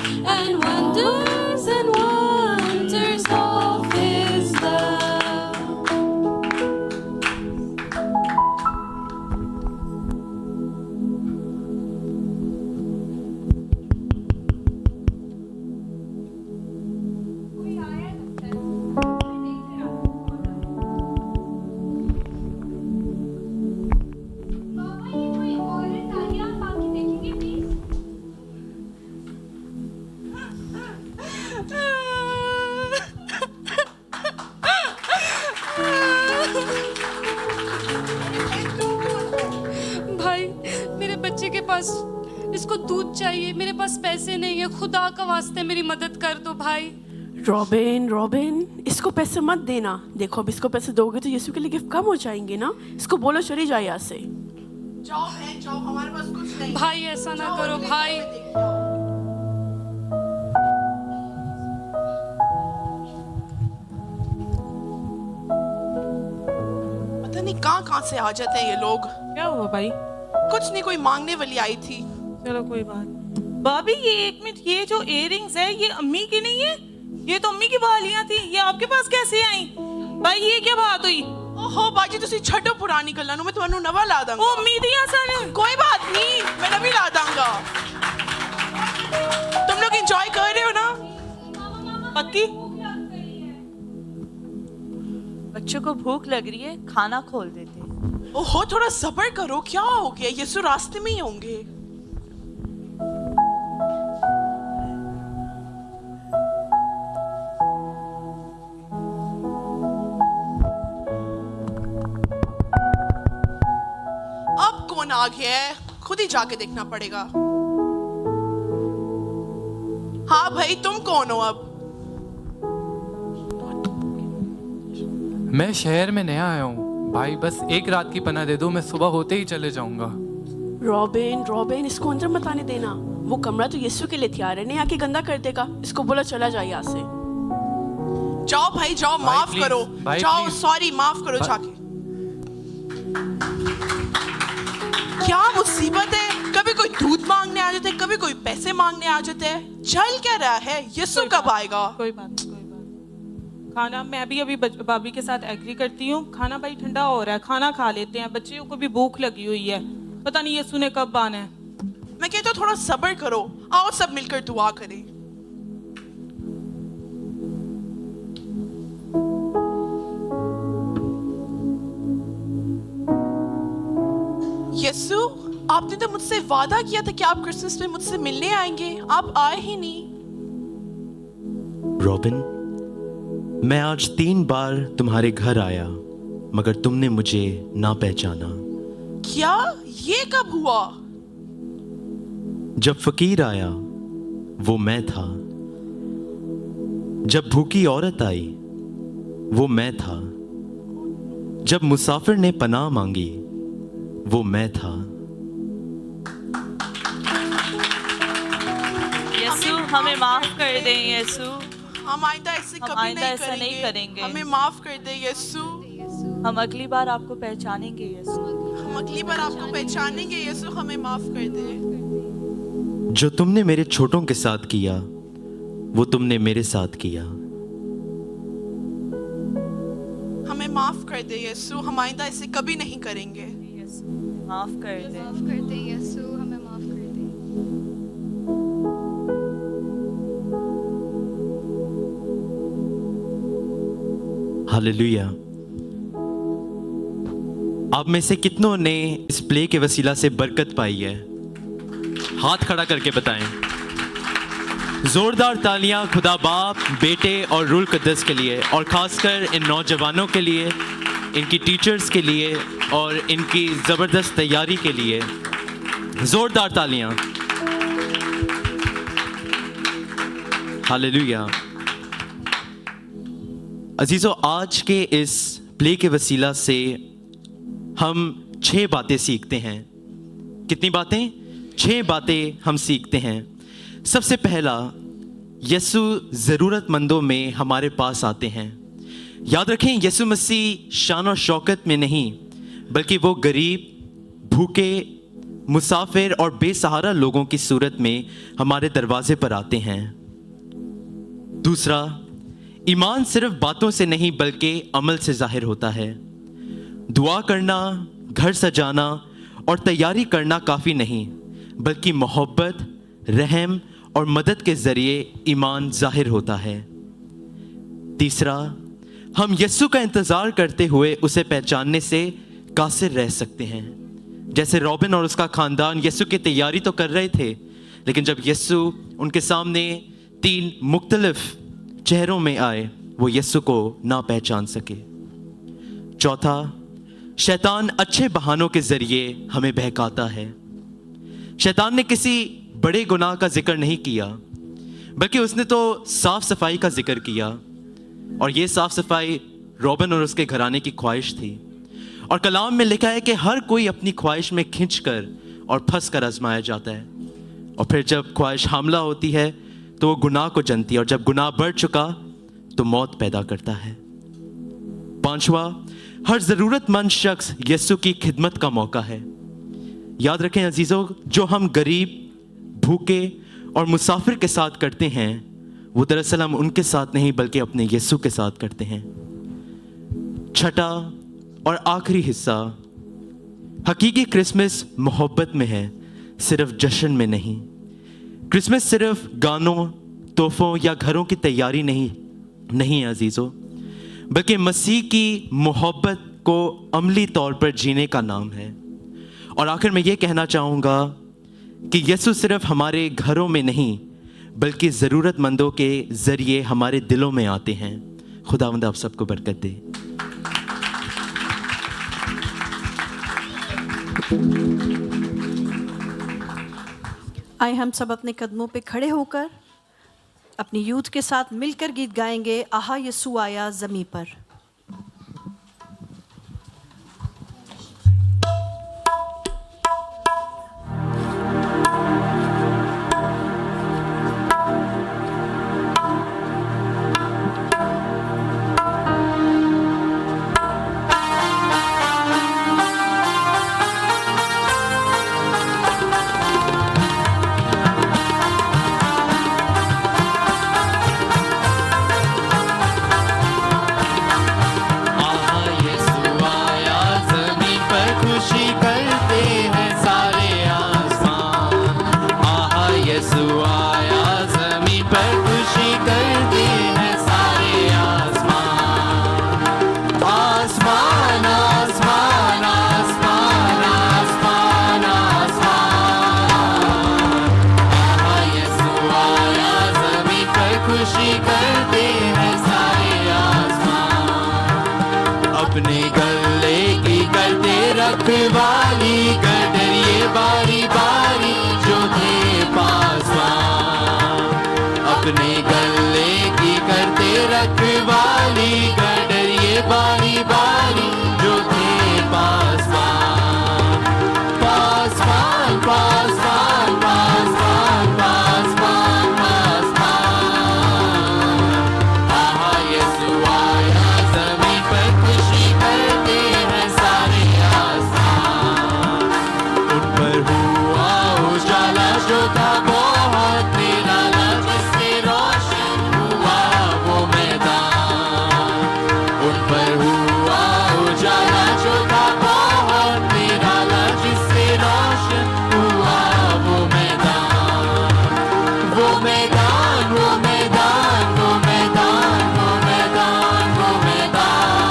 And wonders उसको दूध चाहिए, मेरे पास पैसे नहीं है, खुदा का वास्ते मेरी मदद कर दो भाई। रॉबिन, इसको पैसे मत देना। देखो अब इसको पैसे दोगे तो यीशु के लिए गिफ्ट कम हो जाएंगे ना। इसको बोलो चली जाए यहाँ से। जाओ बहन जाओ, हमारे पास कुछ नहीं। भाई ऐसा ना करो भाई। पता नहीं कहाँ से आ जाते हैं ये लोग। क्या हुआ भाई? कुछ नहीं, कोई मांगने वाली आई थी। चलो कोई बात। भाभी ये एक मिनट, ये जो इयररिंग्स है ये अम्मी की नहीं है? ये तो अम्मी की वालियां थी, ये आपके पास कैसे आई? भाई ये क्या बात हुई? ओहो बाजी तुसी छड्डो पुरानी गल्लां नु, मैं ਤੁਹਾਨੂੰ नवा ला दांगा। ओ अम्मी दी आसान। कोई बात नहीं, मैं नवी ला दांगा। तुम लोग एंजॉय कर रहे हो ना? पक्की? बच्चों को भूख लग रही है, खाना खोल देते हैं। ओहो थोड़ा सब्र करो, क्या हो गया? यीशु रास्ते में ही होंगे। अब कौन आ गया है? खुद ही जाके देखना पड़ेगा। हाँ भाई तुम कौन हो? अब मैं शहर में नया आया हूँ भाई, बस एक रात की पनाह दे दो, मैं सुबह होते ही चले जाऊंगा। रॉबिन इसको अंदर मत आने देना। वो कमरा तो यीशु के लिए तैयार है, नहीं आके गंदा कर देगा। इसको बोला चला जाए यहाँ से। जाओ भाई जाओ, माफ please, करो। भाई, जाओ please। सॉरी, माफ करो जाके। क्या मुसीबत है? कभी कोई दूध मांगने आ जाते, कभी कोई पैसे मांगने आ जाते। चल क्या रहा है? यीशु कब आएगा? कोई बात नहीं, कोई बात। खाना मैं भी अभी भाभी के साथ एग्री करती हूँ। खाना भाई ठंडा हो रहा है, खाना खा लेते हैं। बच्चियों को भी भूख लगी हुई है, पता नहीं यीशु ने कब आना है। मैं कहता हूँ थोड़ा सब्र करो, आओ सब मिलकर दुआ करें। यीशु आपने तो मुझसे वादा किया था कि आप क्रिसमस पे मुझसे मिलने आएंगे, आप आए ही नहीं। रॉबिन, मैं आज 3 बार तुम्हारे घर आया मगर तुमने मुझे ना पहचाना। क्या? ये कब हुआ? जब फकीर आया वो मैं था, जब भूखी औरत आई वो मैं था, जब मुसाफिर ने पनाह मांगी वो मैं था। यीशु हमें माफ कर दे यीशु, हम आइंदा ऐसे कभी नहीं करेंगे। हमें माफ कर दे यीशु। हम अगली बार आपको पहचानेंगे यीशु, हम अगली बार आपको पहचानेंगे यीशु, हमें माफ कर दे। जो तुमने मेरे छोटों के साथ किया वो तुमने मेरे साथ किया। हमें माफ कर दे यीशु, हम आइंदा ऐसे कभी नहीं करेंगे। माफ कर दे यीशु, हमें माफ कर दे। हालेलुया। आप में से कितनों ने इस प्ले के वसीला से बरकत पाई है? हाथ खड़ा करके बताएं। जोरदार तालियां खुदा बाप, बेटे और रूल कुद्दस के लिए, और खासकर इन नौजवानों के लिए, इनकी टीचर्स के लिए और इनकी ज़बरदस्त तैयारी के लिए। जोरदार तालियां। हालेलुया। अजीज़ों, आज के इस प्ले के वसीला से हम 6 बातें सीखते हैं। कितनी बातें? 6 बातें हम सीखते हैं। सबसे पहला, यीशु ज़रूरतमंदों में हमारे पास आते हैं। याद रखें, यीशु मसीह शान और शौकत में नहीं, बल्कि वो गरीब, भूखे, मुसाफिर और बेसहारा लोगों की सूरत में हमारे दरवाजे पर आते हैं। दूसरा, ईमान सिर्फ बातों से नहीं बल्कि अमल से जाहिर होता है। दुआ करना, घर सजाना और तैयारी करना काफ़ी नहीं, बल्कि मोहब्बत, रहम और मदद के ज़रिए ईमान जाहिर होता है। तीसरा, हम यीशु का इंतज़ार करते हुए उसे पहचानने से कासिर रह सकते हैं। जैसे रॉबिन और उसका ख़ानदान यीशु की तैयारी तो कर रहे थे, लेकिन जब यीशु उनके सामने 3 मुख्तलिफ चेहरों में आए, वो यीशु को ना पहचान सके। चौथा, शैतान अच्छे बहानों के ज़रिए हमें बहकाता है। शैतान ने किसी बड़े गुनाह का जिक्र नहीं किया, बल्कि उसने तो साफ सफाई का जिक्र किया। और ये साफ सफाई रॉबिन और उसके घराने की ख्वाहिश थी। और कलाम में लिखा है कि हर कोई अपनी ख्वाहिश में खिंचकर और फंस कर आजमाया जाता है, और फिर जब ख्वाहिश हमला होती है तो वो गुनाह को जनती है, और जब गुनाह बढ़ चुका तो मौत पैदा करता है। पांचवा, हर ज़रूरतमंद शख्स यीशु की खिदमत का मौका है। याद रखें अजीज़ों, जो हम गरीब, भूखे और मुसाफिर के साथ करते हैं वो दरअसल हम उनके साथ नहीं बल्कि अपने यीशु के साथ करते हैं। छठा और आखिरी हिस्सा, हकीकी क्रिसमस मोहब्बत में है, सिर्फ जश्न में नहीं। क्रिसमस सिर्फ गानों, तोहफों या घरों की तैयारी नहीं है अजीज़ों, बल्कि मसीह की मोहब्बत को अमली तौर पर जीने का नाम है। और आखिर में ये कहना चाहूँगा कि यीशु सिर्फ हमारे घरों में नहीं बल्कि ज़रूरतमंदों के ज़रिए हमारे दिलों में आते हैं। खुदावंद आप सबको बरकत दे। आए हम सब अपने कदमों पे खड़े होकर अपनी यूथ के साथ मिलकर गीत गाएंगे, आहा यीशु आया ज़मीं पर। अपने गले की करते रखवाली, गडरिए बारी बारी जो थे पासवान। अपने गले की करते रखवाली, गडरिए बारी बारी जो थे पासवान। पासवान पासवान पासवान पासवान पासवान। आहा यीशु आया ज़मीं पर, खुशी करते हैं सारे आसमान। उन पर हुआ उजाला जो था बहुत निराला, जिससे रोशन हुआ वो मैदान। उन पर हुआ उजाला जो था बहुत निराला, जिससे रोशन हुआ वो मैदान। वो मैदान वो मैदान वो मैदान वो मैदान वो मैदान।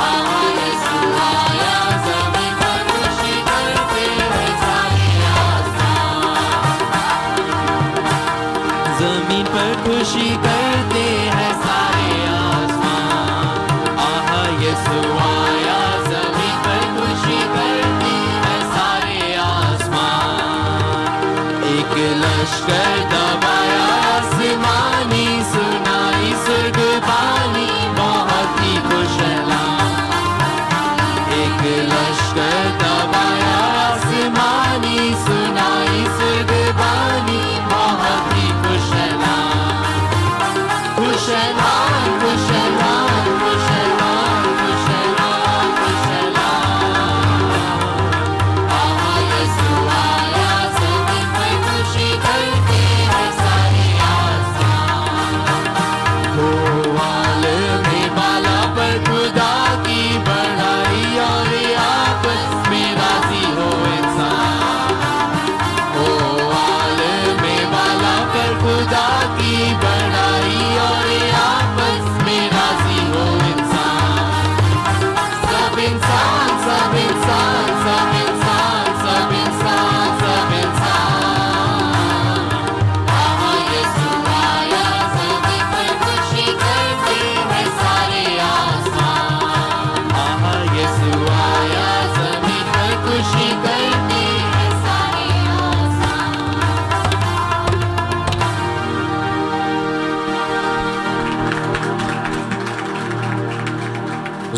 आहा यीशु आया ज़मीं पर, खुशी करते हैं सारे आसमान। ज़मीन पर खुशी करते हैं सारे आसमान। आहा यीशु आया ज़मीं पर, खुशी करते हैं सारे आसमान। एक लश्कर दबाया आसमानी, सुनाई सुर्गबानी बहुत ही खुश ऐलान। एक लश्कर दबाया आसमानी, सुनाई सुर्गबानी बहुत ही खुश ऐलान। खुश ऐलान खुश ऐलान खुश ऐलान खुश ऐलान खुश ऐलान। आहा यीशु आया ज़मीं पर, खुशी करते हैं सारे आसमान। हो आलमे बाला पर खुदा की बड़ाई, और आपस में राज़ी हो इंसान। हो आलमे बाला पर खुदा की बड़ाई, और आपस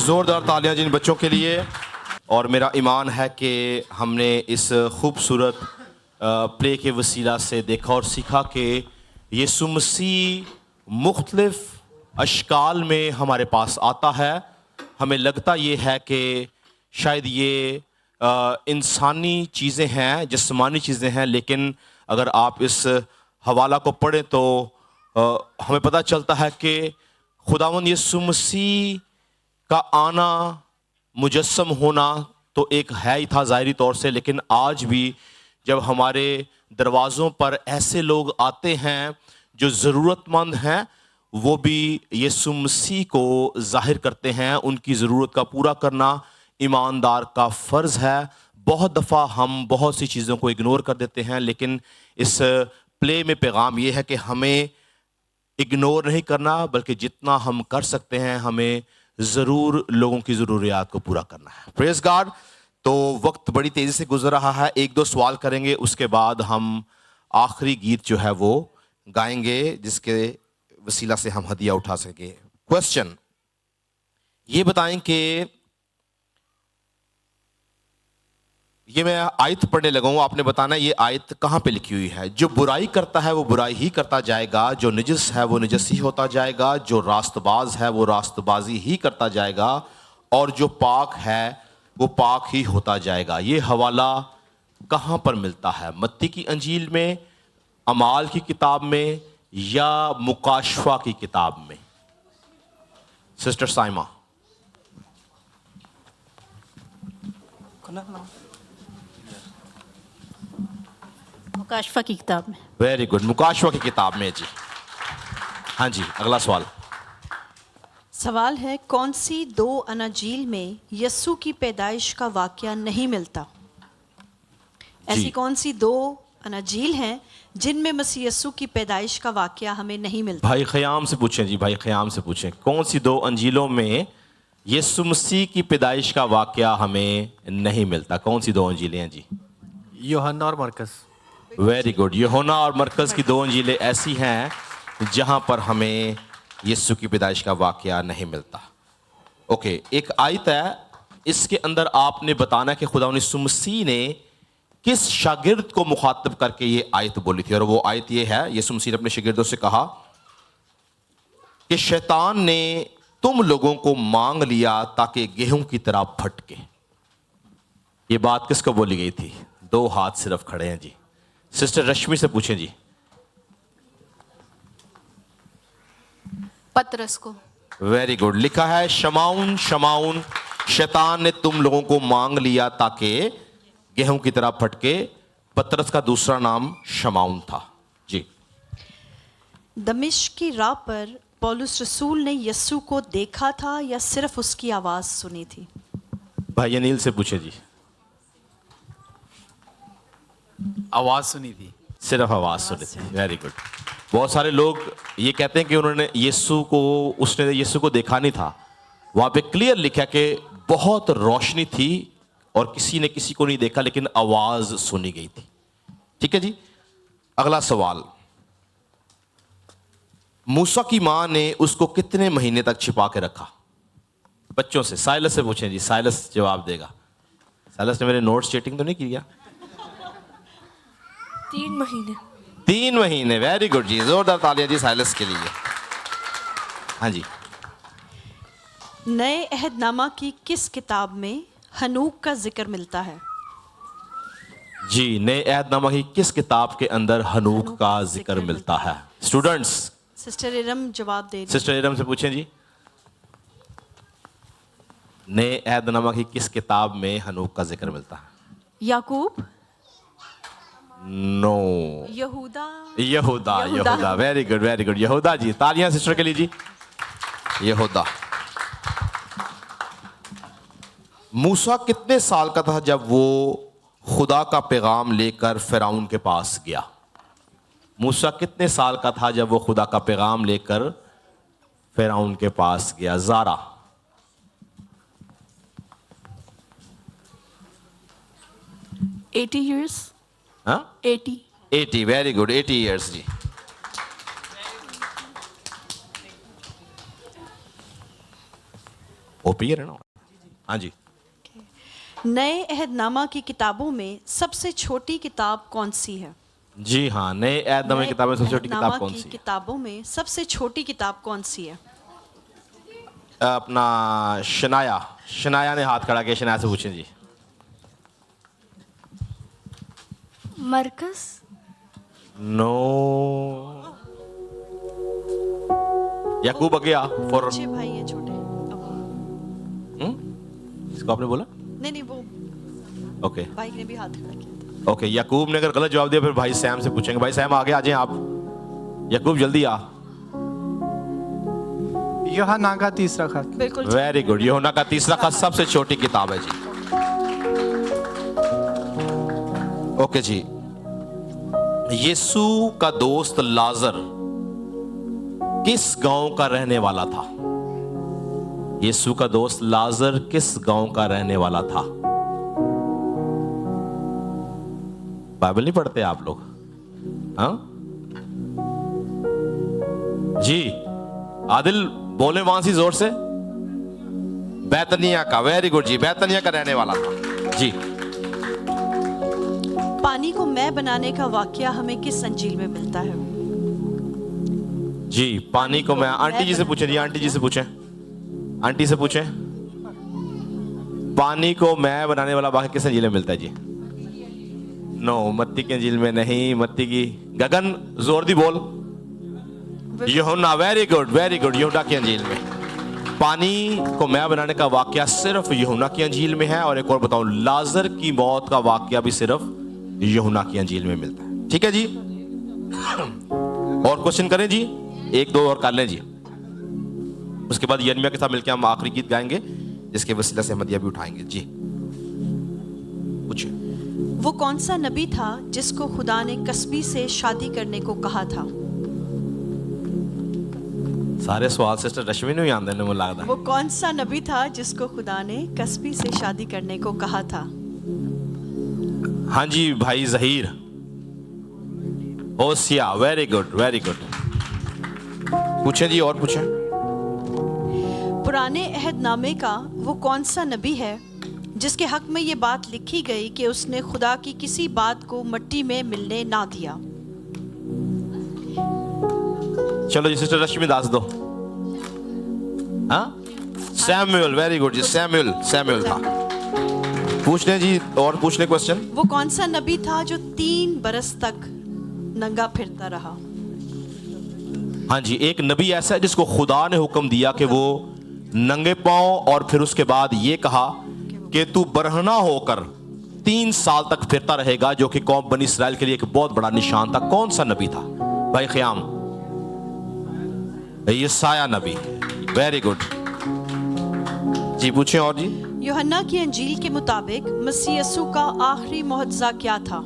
ज़ोरदार तालियां जिन बच्चों के लिए। और मेरा ईमान है कि हमने इस खूबसूरत प्ले के वसीला से देखा और सीखा कि यीशु मसीह मुख्तलिफ़ अशकाल में हमारे पास आता है। हमें लगता ये है कि शायद ये इंसानी चीज़ें हैं, जिस्मानी चीज़ें हैं, लेकिन अगर आप इस हवाला को पढ़ें तो हमें पता चलता है कि खुदावंद यीशु मसीह का आना, मुजस्सम होना तो एक है ही था ज़ाहिरी तौर से, लेकिन आज भी जब हमारे दरवाज़ों पर ऐसे लोग आते हैं जो ज़रूरतमंद हैं, वो भी यीशु मसीह को ज़ाहिर करते हैं। उनकी ज़रूरत का पूरा करना ईमानदार का फ़र्ज़ है। बहुत दफ़ा हम बहुत सी चीज़ों को इग्नोर कर देते हैं, लेकिन इस प्ले में पैगाम ये है कि हमें इग्नोर नहीं करना, बल्कि जितना हम कर सकते हैं हमें ज़रूर लोगों की ज़रूरियात को पूरा करना है। Praise God. तो वक्त बड़ी तेज़ी से गुजर रहा है। एक दो सवाल करेंगे, उसके बाद हम आखिरी गीत जो है वो गाएंगे जिसके वसीला से हम हदिया उठा सके। क्वेश्चन ये बताएं कि ये मैं आयत पढ़ने लगा हूँ, आपने बताना ये आयत कहाँ पे लिखी हुई है। जो बुराई करता है वो बुराई ही करता जाएगा, जो निजस है वो निजस ही होता जाएगा, जो रास्तबाज है वो रास्तबाजी ही करता जाएगा, और जो पाक है वो पाक ही होता जाएगा। ये हवाला कहाँ पर मिलता है? मत्ती की अंजील में, अमाल की किताब में, या मुकाशफा की किताब में? सिस्टर साइमा। मुकाशफा की किताब में। वेरी गुड, मुकाशफा की किताब में जी। हाँ जी, अगला सवाल। सवाल है, कौन सी दो अनाजील में यस्सु की पैदाइश का वाकया नहीं मिलता? ऐसी कौन सी दो अनाजील हैं जिनमें मसीह यस्सु की पैदाइश का वाकया हमें नहीं मिलता? भाई ख़याम से पूछें जी, भाई ख़याम से पूछें, कौन सी दो अंजीलों में यीशु मसीह की पैदाइश का वाकया हमें नहीं मिलता? कौन सी दो अंजीलें हैं जी? यूहन्ना और मरकस। वेरी गुड, यूहन्ना और मरकस की दो अंजीलें ऐसी हैं जहां पर हमें यीशु की पैदाइश का वाकया नहीं मिलता। ओके, एक आयत है, इसके अंदर आपने बताना कि खुदा यीशु मसीह ने किस शागिर्द को मुखातब करके ये आयत बोली थी। और वो आयत ये है, यीशु मसीह ने अपने शागिर्दों से कहा कि शैतान ने तुम लोगों को मांग लिया ताकि गेहूं की तरह फटके। ये बात किसको बोली गई थी? दो हाथ सिर्फ खड़े हैं जी। सिस्टर रश्मि से पूछें जी। पतरस को। वेरी गुड, लिखा है शमाउन शमाउन, शैतान ने तुम लोगों को मांग लिया ताकि गेहूं की तरह फटके। पतरस का दूसरा नाम शमाउन था जी। दमिश्क की राह पर पौलुस रसूल ने यस्सु को देखा था या सिर्फ उसकी आवाज सुनी थी? भाई अनिल से पूछे जी। आवाज सुनी थी। सिर्फ आवाज सुनी थी। Very good. बहुत सारे लोग ये कहते हैं कि उन्होंने उसने यीशु को देखा नहीं था। वहां पे क्लियर लिखा कि बहुत रोशनी थी और किसी ने किसी को नहीं देखा, लेकिन आवाज सुनी गई थी। ठीक है जी। अगला सवाल, मूसा की मां ने उसको कितने महीने तक छिपा के रखा? बच्चों से, साइलस से पूछें जी। साइलस जवाब देगा। साइलस ने मेरे नोट्स चीटिंग तो नहीं किया? 3 महीने। 3 महीने। वेरी गुड जी, जोरदार तालियां जी साइलस के लिए। हाँ जी। नए अहदनामा की किस किताब में हनूक का जिक्र मिलता है? जी, नए अहदनामा की किस किताब के अंदर हनूक का जिक्र मिलता है? स्टूडेंट्स, सिस्टर इरम जवाब दे रही। सिस्टर इरम से पूछें जी। नए अहदनामा की किस किताब में हनूक का जिक्र मिलता है? याकूब। नो। यहूदा। यहूदा। यहूदा। Very good, very good. यहूदा जी, तालियां सिस्टर के लिए जी। यहूदा। मूसा कितने साल का था जब वो खुदा का पैगाम लेकर फिरौन के पास गया? मूसा कितने साल का था जब वो खुदा का पैगाम लेकर फिरौन के पास गया? ज़ारा। years. हाँ? 80। वेरी गुड, 80 years जी। ओपी है ना? हाँ जी। नए अहदनामा की किताबों में सबसे छोटी किताब कौन सी है? जी हाँ, नए अहदनामे की किताबों में सबसे छोटी किताब कौन सी है? किताबों में सबसे छोटी किताब कौन सी है? अपना शनाया ने हाथ खड़ा किया, शनाया से पूछें जी। मरकस। नो। याकूब अगेया फॉर अच्छे भाई हैं छोटे। इसको आपने बोला? नहीं वो ओके भाई ने भी हाथ खड़ा किया। ओके, याकूब ने अगर गलत जवाब दिया फिर भाई सैम से पूछेंगे। भाई सैम आगे आ जाएं आप। याकूब जल्दी आ। यूहन्ना का तीसरा खत। बिल्कुल वेरी गुड। यूहन्ना का तीसरा खत सबसे छोटी किताब है जी। ओके जी। यीशु का दोस्त लाजर किस गांव का रहने वाला था? यीशु का दोस्त लाजर किस गांव का रहने वाला था? बाइबल नहीं पढ़ते आप लोग? हाँ जी। आदिल बोले वहां से जोर से। बैतनिया का। वेरी गुड जी, बैतनिया का रहने वाला था जी। पानी को मैं बनाने का वाकया हमें किस अंजील में मिलता है? जी, पानी को मैं। आंटी जी से पूछें जी, आंटी जी से पूछें, आंटी से पूछें। पानी को मैं बनाने वाला वाक्य किस अंजील में मिलता है जी? नो, मत्ती के अंजील में नहीं। मत्ती की गगन जोर दी बोल। यूहन्ना। Very good very good. यूहन्ना की अंजील में पानी को मैं बनाने का वाकया सिर्फ यूहन्ना की अंजील में है। और एक और बताऊं, लाजर की मौत का वाकया भी सिर्फ यूहन्ना की अंजील में मिलता है। ठीक है जी। और क्वेश्चन करें जी, एक दो और कर लें जी। उसके बाद यिर्मयाह के साथ मिलकर हम आखिरी गीत गाएंगे, जिसके वसीला से हदिया भी उठाएंगे जी। पूछिए। वो कौन सा नबी था जिसको खुदा ने कसबी से शादी करने को कहा था? सारे सवाल सिस्टर रश्मि ने ही आंदे ने मुझे लगता है। वो कौन सा नबी था जिसको खुदा ने कसबी से शादी करने को कहा था? हाँ जी भाई Zaheer. Hosea. Very good very good. पूछें जी, और पूछें। पुराने अहदनामे का वो कौन सा नबी है जिसके हक में ये बात लिखी गई कि उसने खुदा की किसी बात को मिट्टी में मिलने ना दिया? चलो जी सिस्टर रश्मि दास दो। हाँ, सैमुअल। वेरी गुड जी, सैमुअल। सैमुअल था। पूछ लें जी, और पूछ लें क्वेश्चन। वो कौन सा नबी था जो 3 बरस तक नंगा फिरता रहा? हाँ जी, एक नबी ऐसा है जिसको खुदा ने हुक्म दिया कि वो नंगे पांव, और फिर उसके बाद ये कहा कि तू बरहना होकर 3 साल तक फिरता रहेगा, जो कि कौम बनी इसराइल के लिए एक बहुत बड़ा निशान था। कौन सा नबी था भाई ख्याम? यसाया नबी। वेरी गुड जी। पूछें और जी। यूहन्ना की अंजील के मुताबिक मसीह यीशु का आखिरी मुअज्जा क्या था?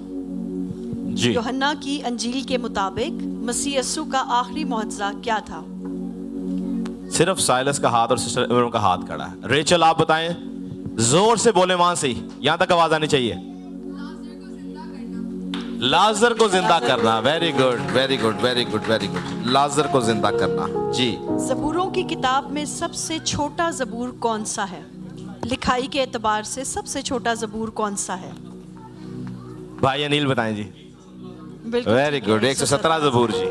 जी। यूहन्ना की अंजील के मुताबिक मसीह यीशु का आखिरी मुअज्जा क्या था? सिर्फ साइलस का हाथ और सिस्टर इमरान का हाथ खड़ा है। रेचल आप बताएं, जोर से बोले, वहां से यहां तक आवाज आनी चाहिए। लाजर को जिंदा करना। Very good very good very good very good. लाजर को जिंदा करना जी। ज़बूरों की किताब में सबसे छोटा ज़बूर कौन सा है? लिखाई के एतबार से सबसे छोटा ज़बूर कौन सा है? भाई अनिल बताएं जी। Very good. 117 ज़बूर जी।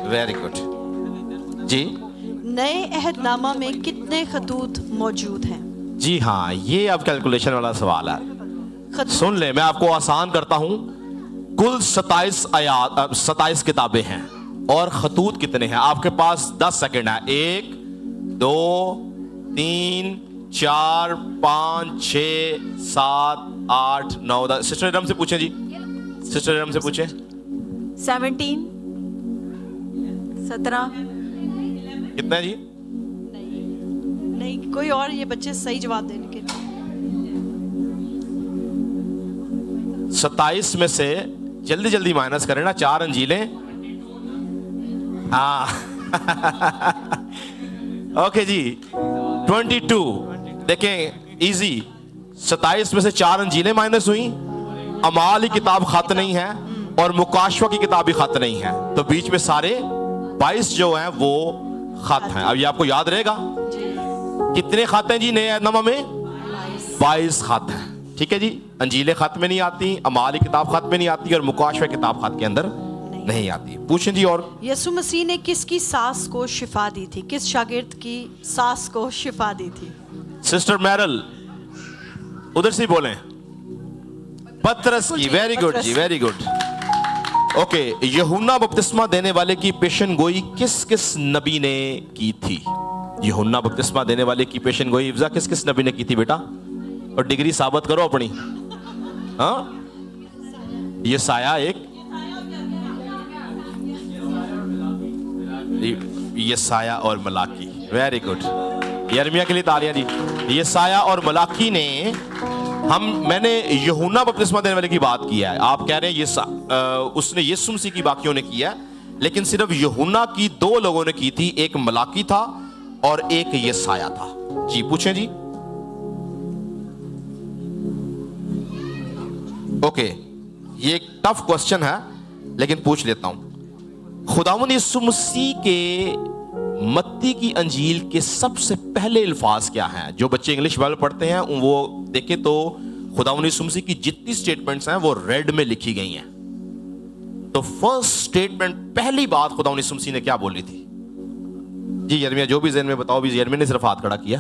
वेरी गुड जी। नए अहदनामा में कितने खतूत मौजूद हैं? जी हाँ, ये अब कैलकुलेशन वाला सवाल है। सुन ले, मैं आपको आसान करता हूं। कुल 27 किताबें हैं, और खतूत कितने हैं? आपके पास 10 सेकंड है। 1 2 3 4 5 6 7 8 9 10। सिस्टर रम से पूछें जी। सिस्टर रम से पूछें। 17 17 कितना है जी? नहीं, कोई और ये बच्चे सही जवाब देने के। 27 में से जल्दी जल्दी माइनस करें ना, 4 अंजीलें। हाँ ओके जी। 22 देखें, इजी। 27 में से 4 अंजीलें माइनस हुई। अमाल की किताब खत नहीं है, और मुकाशवा की किताब भी खत नहीं है, तो बीच में सारे 22 जो हैं वो खत हैं। अब ये आपको याद रहेगा। कितने खाते हैं जी नए अहदनामा में? 22 खाते हैं। ठीक है जी। अंजीलें खत में नहीं आती, अमाल की किताब खत में नहीं आती और मुकाशवा किताब खत के अंदर नहीं आती। पूछें जी। और यीशु मसीह ने किसकी सांस को शिफा दी थी? किस शागिर्द की सांस को शिफा दी थी? सिस्टर मैरल उधर से बोलें। पतरस की। वेरी गुड जी, वेरी गुड। ओके, यूहन्ना बपतिस्मा देने वाले की पेशन गोई किस किस नबी ने की थी? यूहन्ना बपतिस्मा देने वाले की पेशन गोई इफ्जा किस किस नबी ने की थी बेटा? और डिग्री साबित करो अपनी। हाँ, ये साया एक, ये साया और मलाकी। Very good. यर्मिया के लिए तालियां जी। ये साया और मलाकी ने मैंने यूहन्ना बपतिस्मा देने वाले की बात किया है। आप कह रहे हैं उसने यीशु मसीह की बाकियों ने किया है, लेकिन सिर्फ यूहन्ना की 2 लोगों ने की थी। एक मलाकी था और एक ये साया था। जी पूछें जी। ओके, ये एक टफ क्वेश्चन है लेकिन पूछ लेता हूं। खुदावंद यीशु मसीह के मत्ती की अंजील के सबसे पहले अल्फाज क्या हैं? जो बच्चे इंग्लिश बाइबल पढ़ते हैं वो देखे तो खुदावंद यीशु मसीह की जितनी स्टेटमेंट्स हैं वो रेड में लिखी गई हैं। तो फर्स्ट स्टेटमेंट, पहली बात खुदावंद यीशु मसीह ने क्या बोली थी? जी यर्मिया, जो भी ज़हन में बताओ। भी यर्मिया ने सिर्फ हाथ खड़ा किया,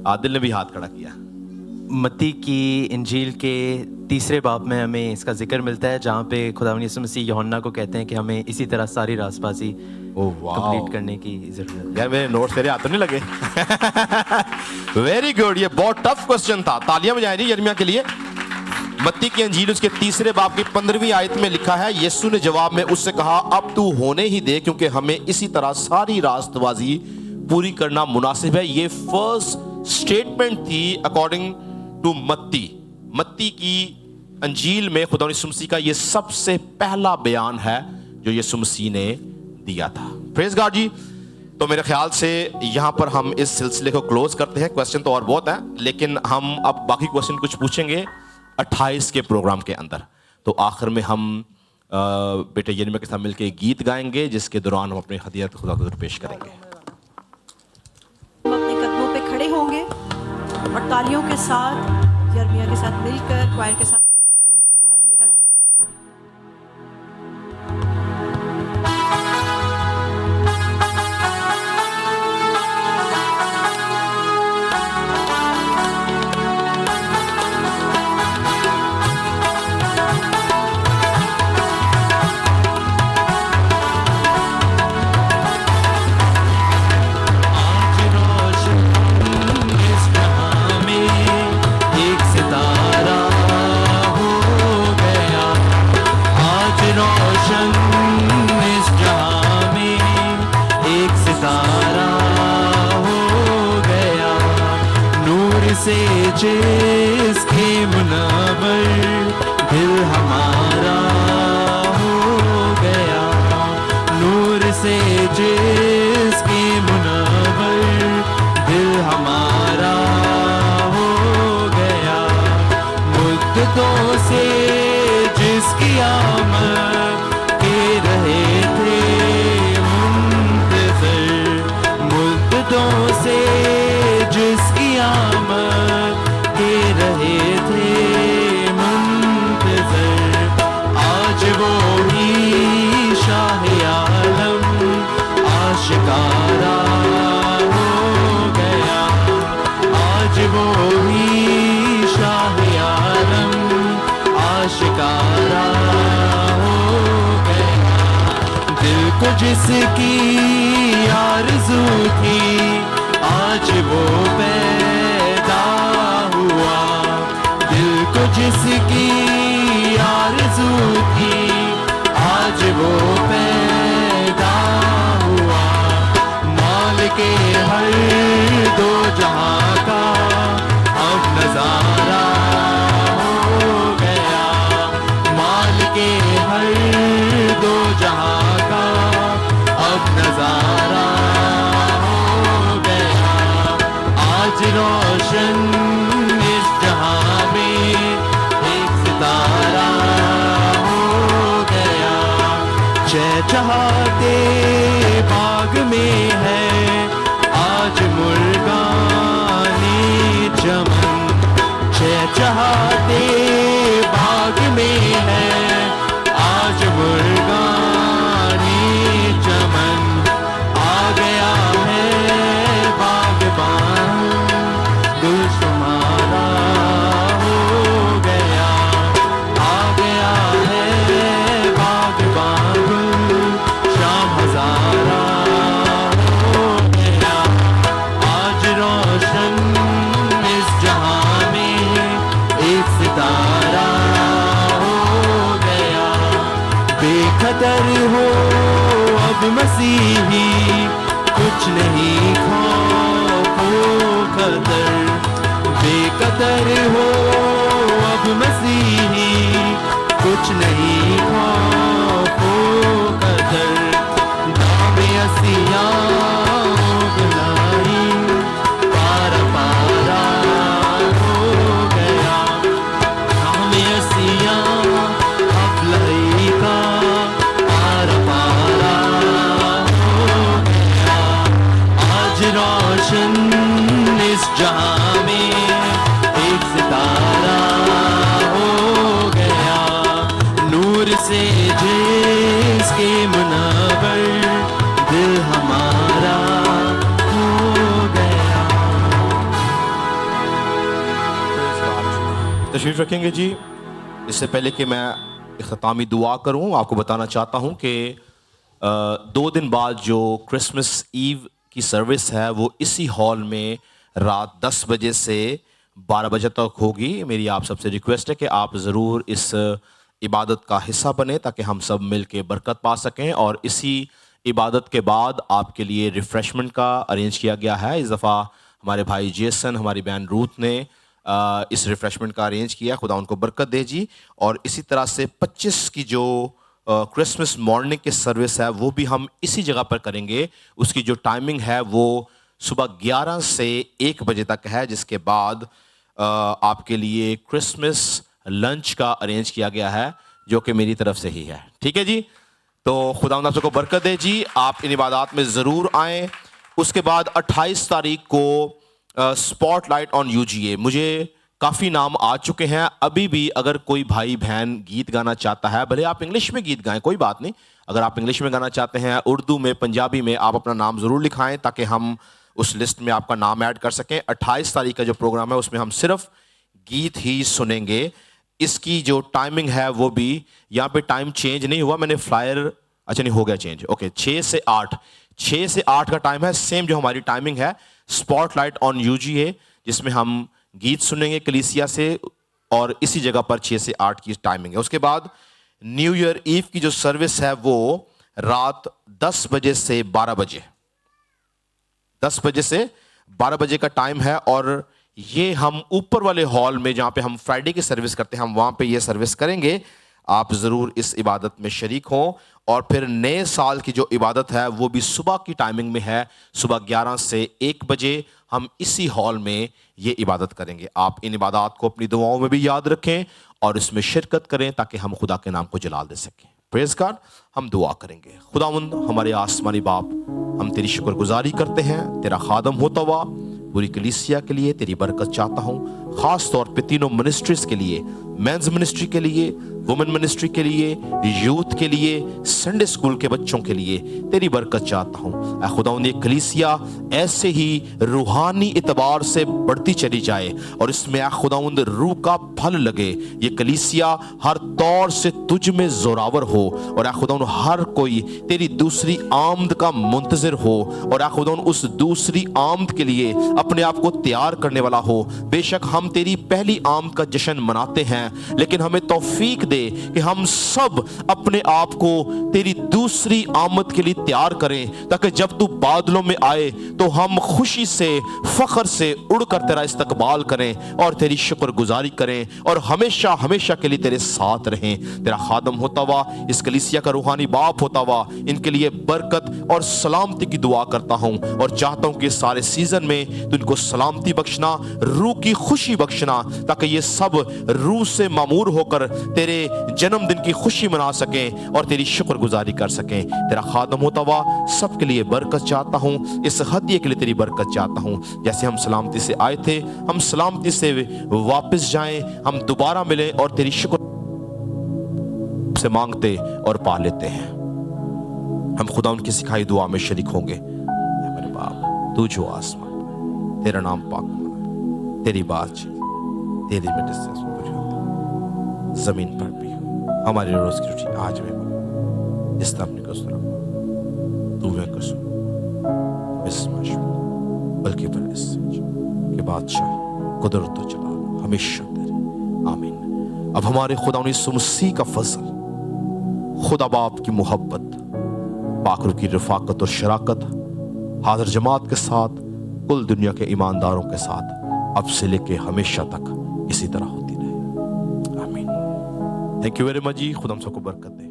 आदिल ने भी हाथ खड़ा किया। मत्ती की इंजील के 3 बाब में हमें इसका जिक्र मिलता है, जहाँ पे खुदावंद यीशु मसीह यूहन्ना को कहते हैं कि हमें इसी तरह सारी रासबाजी कंप्लीट करने की जरूरत है। यार मेरे नोट्स तेरे हाथ नहीं लगे। Very good. ये बहुत टफ क्वेश्चन था। तालियां बजाएं जी यर्मिया के लिए। मत्ती की अंजील उसके 3 बाब की 15वीं आयत में लिखा है, यीशु ने जवाब में उससे कहा, अब तू होने ही दे, क्योंकि हमें इसी तरह सारी रास्तबाजी पूरी करना मुनासिब है। ये फर्स्ट स्टेटमेंट थी अकॉर्डिंग टू मत्ती की अंजील में खुदावंद यीशु मसीह का ये सबसे पहला बयान है जो यीशु मसीह ने दिया था। प्रेज गॉड जी। तो मेरे ख्याल से यहां पर हम इस सिलसिले को क्लोज करते हैं। क्वेश्चन तो और बहुत है, लेकिन हम अब बाकी क्वेश्चन कुछ पूछेंगे 28 के प्रोग्राम के अंदर। तो आखिर में हम बेटे यर्मिया के साथ मिलकर एक गीत गाएंगे, जिसके दौरान हम अपनी हदीयत खुदा को पेश करेंगे। हम अपने कदमों पे खड़े होंगे और तालियों के साथ यर्मिया के साथ मिलकर, क्वायर के साथ जिसके मुनव्वर दिल हमारा हो गया, नूर से जिसके मुनव्वर दिल हमारा हो गया, मुद्दतों से जिसकी आमद के रहे थे मुंतज़िर, मुद्दतों से जिसकी आमद के रहे थे मुंतज़िर, आज वो ही शाह आलम आशिकारा हो गया, आज वो ही शाह आलम आशिकारा हो गया, दिल को जिसकी आरज़ू थी आज वो पैदा हुआ, दिल को जिसकी आरज़ू थी आज वो पैदा हुआ, मालिके हर दो जहां का अब नजारा हो गया, मालिके हर दो जहां का अब नजारा हो गया, आज रोशन इस जहां में एक सितारा हो गया, चहचहाते बाग में है आज मुर्दा नहीं खौफो कदर, बेकदर हो अब मसीही, कुछ नहीं खौफो कदर, दामे असिया बुलाई, पारा पारा हो गया, दामे असिया अब लाई का, पारा पारा हो गया, आज रोशन इस जहां में एक सितारा हो गया, नूर से जिसके मुनव्वर दिल हमारा हो गया। तशरीफ रखेंगे जी। इससे पहले कि मैं इख्तितामी दुआ करूं, आपको बताना चाहता हूं कि 2 दिन बाद जो क्रिसमस ईव की सर्विस है वो इसी हॉल में रात 10 बजे से 12 बजे तक होगी। मेरी आप सबसे रिक्वेस्ट है कि आप ज़रूर इस इबादत का हिस्सा बने ताकि हम सब मिल के बरकत पा सकें। और इसी इबादत के बाद आपके लिए रिफ़्रेशमेंट का अरेंज किया गया है। इस दफ़ा हमारे भाई जेसन, हमारी बहन रूथ ने इस रिफ़्रेशमेंट का अरेंज किया। खुदा उनको बरकत दे जी। और इसी तरह से 25 की जो क्रिसमस मॉर्निंग की सर्विस है वो भी हम इसी जगह पर करेंगे। उसकी जो टाइमिंग है वो सुबह 11 से 1 बजे तक है, जिसके बाद आपके लिए क्रिसमस लंच का अरेंज किया गया है जो कि मेरी तरफ से ही है। ठीक है जी। तो खुदावंद आप सबको बरकत दे जी। आप इन इबादत में ज़रूर आएँ। उसके बाद 28 तारीख को स्पॉटलाइट ऑन UGA। मुझे काफ़ी नाम आ चुके हैं। अभी भी अगर कोई भाई बहन गीत गाना चाहता है, भले आप इंग्लिश में गीत गाएं, कोई बात नहीं। अगर आप इंग्लिश में गाना चाहते हैं, उर्दू में, पंजाबी में, आप अपना नाम ज़रूर लिखाएं ताकि हम उस लिस्ट में आपका नाम ऐड कर सकें। 28 तारीख का जो प्रोग्राम है उसमें हम सिर्फ गीत ही सुनेंगे। इसकी जो टाइमिंग है वो भी यहाँ पे टाइम चेंज नहीं हुआ। मैंने फ्लायर, अच्छा नहीं हो गया चेंज, ओके। 6 से 8 का टाइम है, सेम जो हमारी टाइमिंग है स्पॉटलाइट ऑन UGA, जिसमें हम गीत सुनेंगे कलीसिया से, और इसी जगह पर 6 से 8 की टाइमिंग है। उसके बाद न्यू ईयर ईव की जो सर्विस है वो रात 10 बजे से 12 बजे, 10 बजे से 12 बजे का टाइम है। और ये हम ऊपर वाले हॉल में जहाँ पे हम फ्राइडे की सर्विस करते हैं, हम वहाँ पे ये सर्विस करेंगे। आप ज़रूर इस इबादत में शरीक हों। और फिर नए साल की जो इबादत है वो भी सुबह की टाइमिंग में है, सुबह 11 से 1 बजे हम इसी हॉल में ये इबादत करेंगे। आप इन इबादत को अपनी दुआओं में भी याद रखें और इसमें शिरकत करें ताकि हम खुदा के नाम को जलाल दे सकें। Praise God. हम दुआ करेंगे। खुदावंद हमारे आसमानी बाप, हम तेरी शुक्रगुजारी करते हैं। तेरा खादम होता हुआ पूरी कलीसिया के लिए तेरी बरकत चाहता हूँ, ख़ास तौर पे तीनों मिनिस्ट्रीज़ के लिए, मेंस मिनिस्ट्री के लिए, वुमेन मिनिस्ट्री के लिए, यूथ के लिए, संडे स्कूल के बच्चों के लिए तेरी बरकत चाहता हूँ। ऐ खुदावंद ये कलीसिया ऐसे ही रूहानी इतबार से बढ़ती चली जाए और इसमें ऐ खुदावंद रूह का फल लगे। ये कलीसिया हर तौर से तुझ में जोरावर हो और ऐ खुदावंद हर कोई तेरी दूसरी आमद का मुंतज़िर हो और ऐ खुदावंद उस दूसरी आमद के लिए अपने आप को तैयार करने वाला हो। बेशक हम तेरी पहली आमद का जश्न मनाते हैं, लेकिन हमें तौफीक दे कि हम सब अपने आप को तेरी दूसरी आमद के लिए तैयार करें, ताकि जब तू बादलों में आए तो हम खुशी से, फख्र से उड़कर तेरा इस्तकबाल करें और तेरी शुक्रगुजारी करें और हमेशा हमेशा के लिए तेरे साथ रहें। तेरा खादम होता हुआ, इस कलीसिया का रूहानी बाप होता हुआ, इनके लिए बरकत और सलामती की दुआ करता हूं और चाहता हूं कि सारे सीजन में तू इनको सलामती बख्शना, रूह की खुशी बख्शना, ताकि ये सब रूह से मामूर होकर तेरे जन्मदिन की खुशी मना सकें और तेरी शुक्रगुजारी कर सकें। तेरा खादम होता हुआ सबके लिए बरकत चाहता हूँ, इस हदिये के लिए तेरी बरकत चाहता हूँ। जैसे हम सलामती से आए थे, हम सलामती से वापस जाएं, हम दोबारा मिलें और तेरी शुक्र से मांगते और पा लेते हैं। हम खुदा उनकी सिखाई दुआ में शरीक होंगे। मेरे बाप, तू जो आसमान, तेरा नाम पाक होना, तेरी बात तेरी में पूरी होती, जमीन पर भी हमारी रोज की रोटी आज में इस अपने को सुना तू है को सुन बल्कि पर इस के बादशाह कुदरत तो चला हमेशा तेरे। आमीन। अब हमारे खुदा यीशु मसीह का फजल, खुदा बाप की मोहब्बत, पाक रूह की रफाकत और शराकत हाज़िर जमात के साथ, कुल दुनिया के ईमानदारों के साथ अब से लेके हमेशा तक इसी तरह होती रहे। आमीन। थैंक यू वेरी मच जी। खुदा हम सबको बरकत दे।